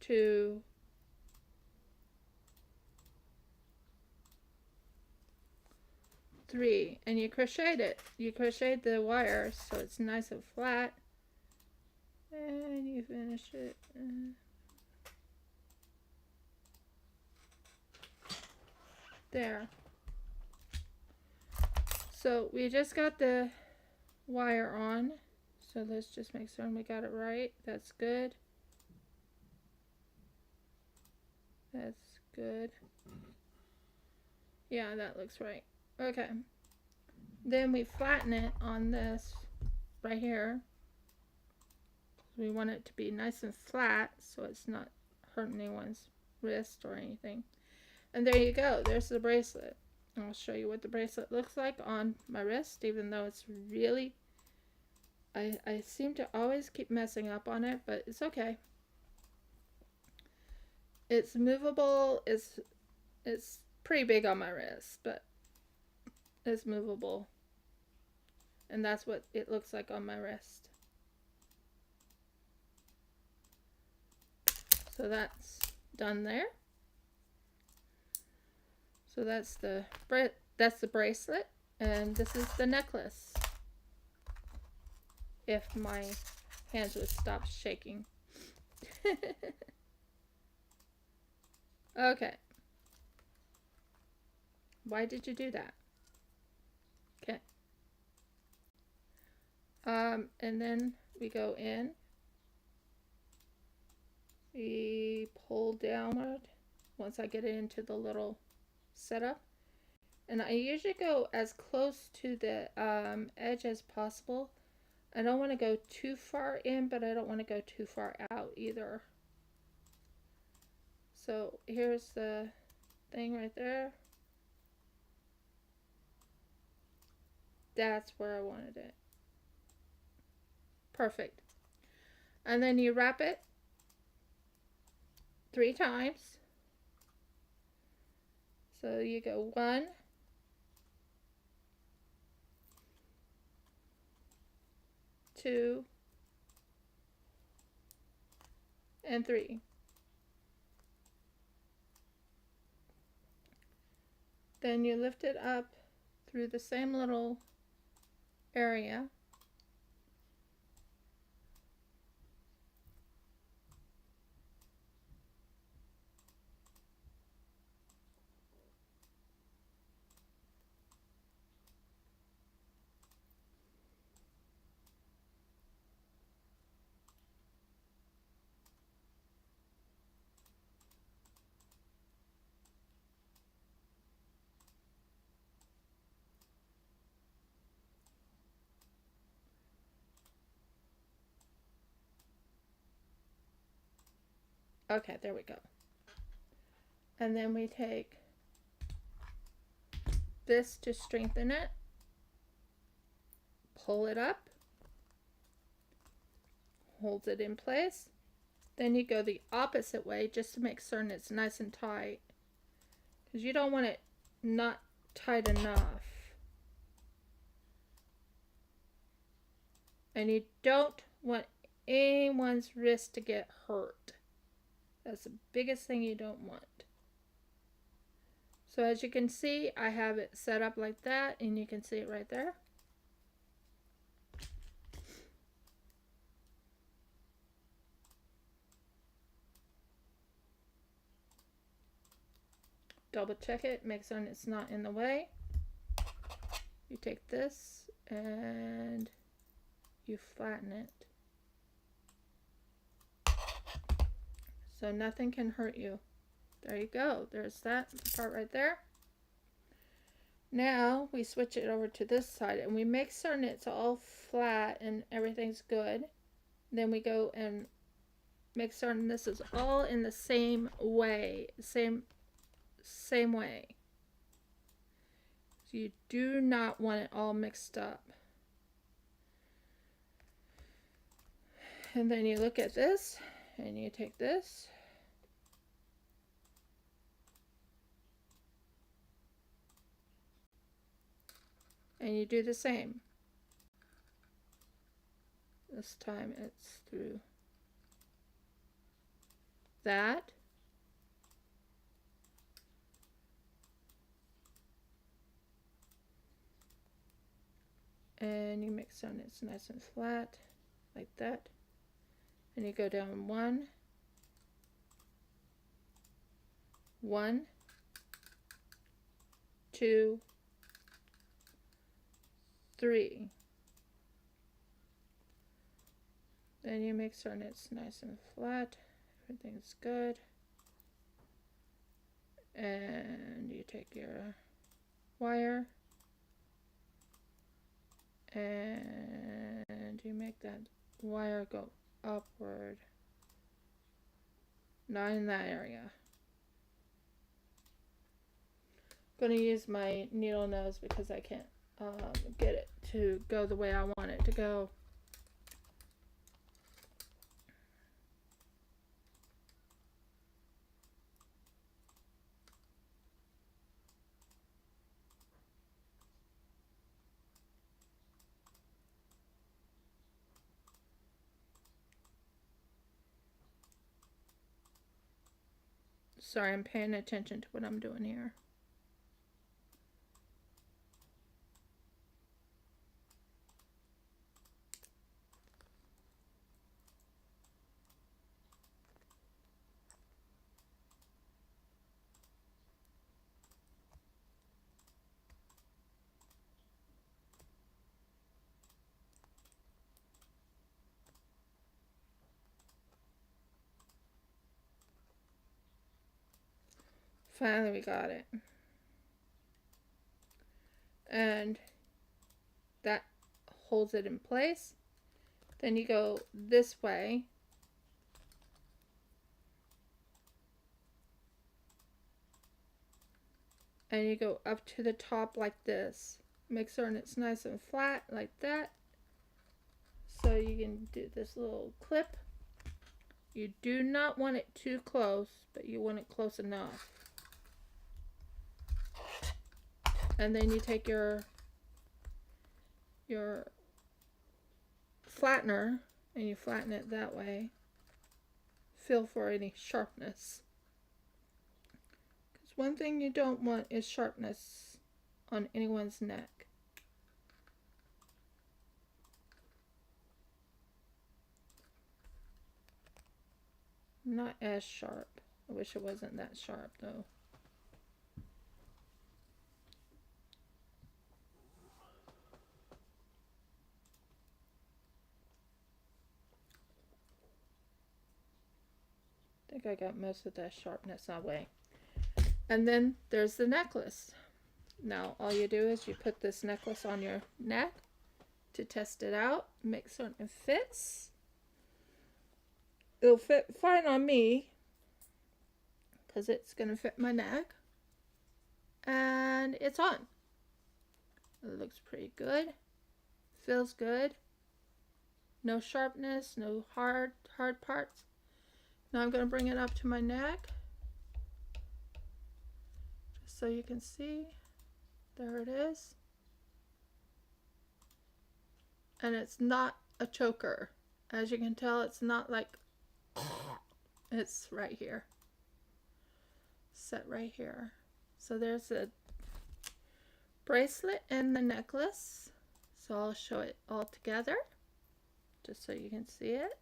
2, 3, and you crocheted it. You crocheted the wire so it's nice and flat, and you finish it. There. So we just got the wire on, so let's just make sure we got it right. That's good. That's good. Yeah, that looks right. Okay. Then we flatten it on this right here. We want it to be nice and flat so it's not hurting anyone's wrist or anything. And there you go. There's the bracelet. I'll show you what the bracelet looks like on my wrist, even though it's really, I seem to always keep messing up on it, but it's okay. It's movable. It's pretty big on my wrist, but it's movable. And that's what it looks like on my wrist. So that's done there. So that's the bracelet, and this is the necklace. If my hands would stop shaking. Okay. Why did you do that? Okay. And then we go in. We pull downward once I get it into the little setup, and I usually go as close to the edge as possible. I don't want to go too far in, but I don't want to go too far out either. So here's the thing right there. That's where I wanted it. Perfect. And then you wrap it 3 times. So you go 1, 2, and 3. Then you lift it up through the same little area. Okay, there we go. And then we take this to strengthen it. Pull it up. Hold it in place. Then you go the opposite way just to make certain it's nice and tight. Because you don't want it not tight enough. And you don't want anyone's wrist to get hurt. That's the biggest thing you don't want. So as you can see, I have it set up like that, and you can see it right there. Double check it, make sure it's not in the way. You take this and you flatten it. So nothing can hurt you. There you go. There's that part right there. Now we switch it over to this side and we make certain it's all flat and everything's good. Then we go and make certain this is all in the same way, same way. So you do not want it all mixed up. And then you look at this and you take this and you do the same. This time it's through that. And you make certain it's nice and flat, like that. And you go down 1, 1, 2, 3. Then you make certain it's nice and flat, everything's good. And you take your wire and you make that wire go upward, not in that area. I'm going to use my needle nose because I can't get it to go the way I want it to go. Sorry, I'm paying attention to what I'm doing here. Finally, we got it. And that holds it in place. Then you go this way. And you go up to the top like this. Make certain it's nice and flat like that. So you can do this little clip. You do not want it too close, but you want it close enough. And then you take your flattener and you flatten it that way. Feel for any sharpness. Because one thing you don't want is sharpness on anyone's neck. Not as sharp. I wish it wasn't that sharp though. I think I got most of that sharpness away. And then there's the necklace. Now all you do is you put this necklace on your neck to test it out, make certain it fits. It'll fit fine on me because it's going to fit my neck. And it's on. It looks pretty good. Feels good. No sharpness, no hard parts. Now I'm going to bring it up to my neck, just so you can see. There it is. And it's not a choker. As you can tell, it's not like, it's right here. Set right here. So there's the bracelet and the necklace. So I'll show it all together, just so you can see it.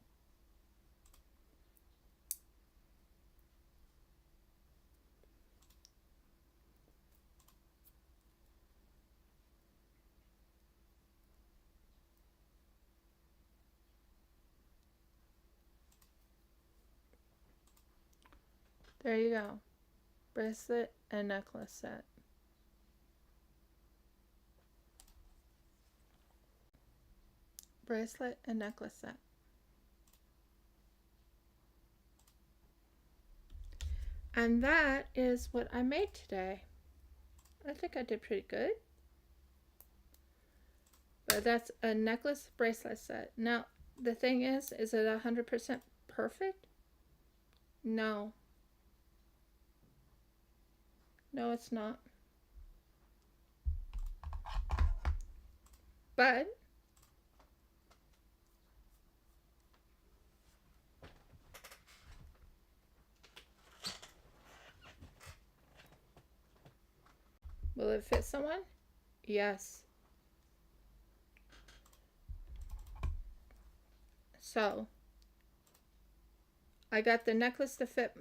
There you go. bracelet and necklace set. Bracelet and necklace set. And that is what I made today. I think I did pretty good. But that's a necklace bracelet set. Now, the thing is it 100% perfect? No. No, it's not. But will it fit someone? Yes. So I got the necklace to fit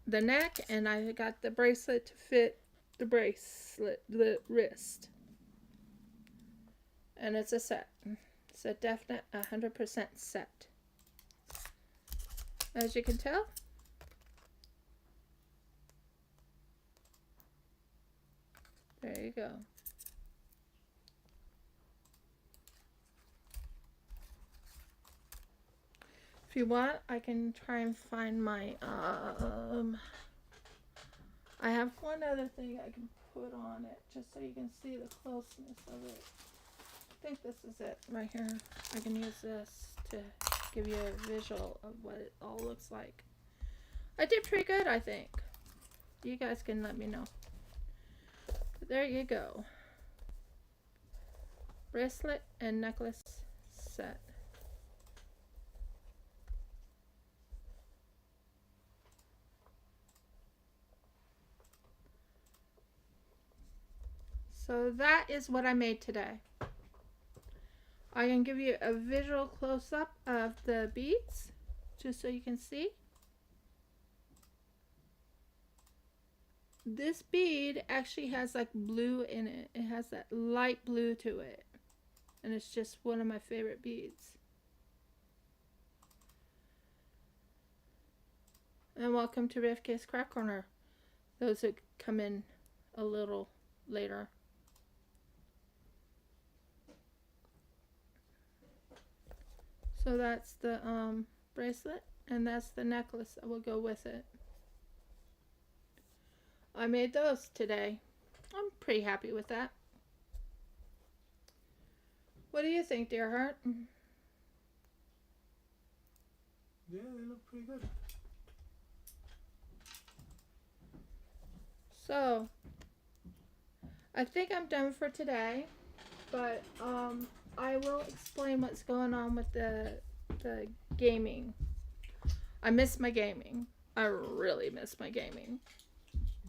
the neck, and I got the bracelet to fit the wrist. And it's a set. It's a definite 100% set. As you can tell. There you go. If you want, I can try and find my, I have one other thing I can put on it, just so you can see the closeness of it. I think this is it right here. I can use this to give you a visual of what it all looks like. I did pretty good, I think. You guys can let me know. But there you go. Bracelet and necklace set. So that is what I made today. I can give you a visual close-up of the beads, just so you can see. This bead actually has like blue in it. It has that light blue to it. And it's just one of my favorite beads. And welcome to Rivka's Craft Corner. Those who come in a little later. So that's the bracelet, and that's the necklace that will go with it. I made those today. I'm pretty happy with that. What do you think, dear heart? Yeah, they look pretty good. So, I think I'm done for today, but I will explain what's going on with the gaming. I miss my gaming. I really miss my gaming.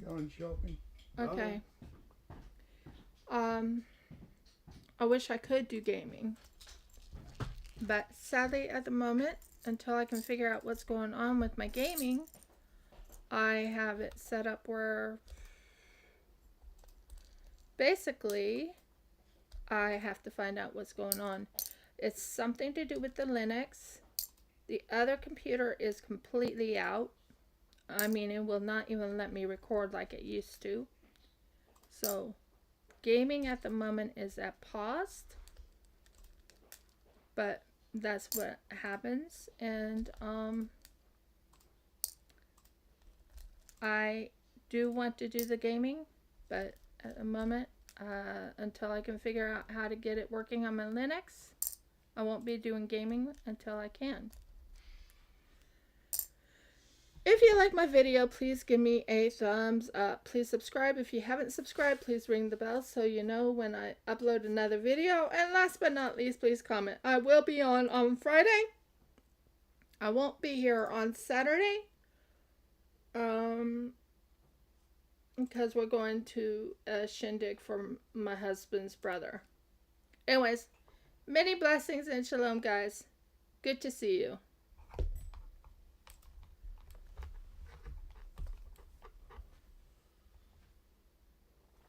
Going shopping. Okay. I wish I could do gaming, but sadly at the moment, until I can figure out what's going on with my gaming, I have it set up where basically I have to find out what's going on. It's something to do with the Linux. The other computer is completely out. I mean, it will not even let me record like it used to. So, gaming at the moment is at paused. But that's what happens. And I do want to do the gaming, but at the moment, until I can figure out how to get it working on my Linux, I won't be doing gaming until I can. If you like my video, please give me a thumbs up. Please subscribe. If you haven't subscribed, please ring the bell so you know when I upload another video. And last but not least, please comment. I will be on Friday. I won't be here on Saturday. Because we're going to a shindig for my husband's brother. Anyways, many blessings and shalom, guys. Good to see you.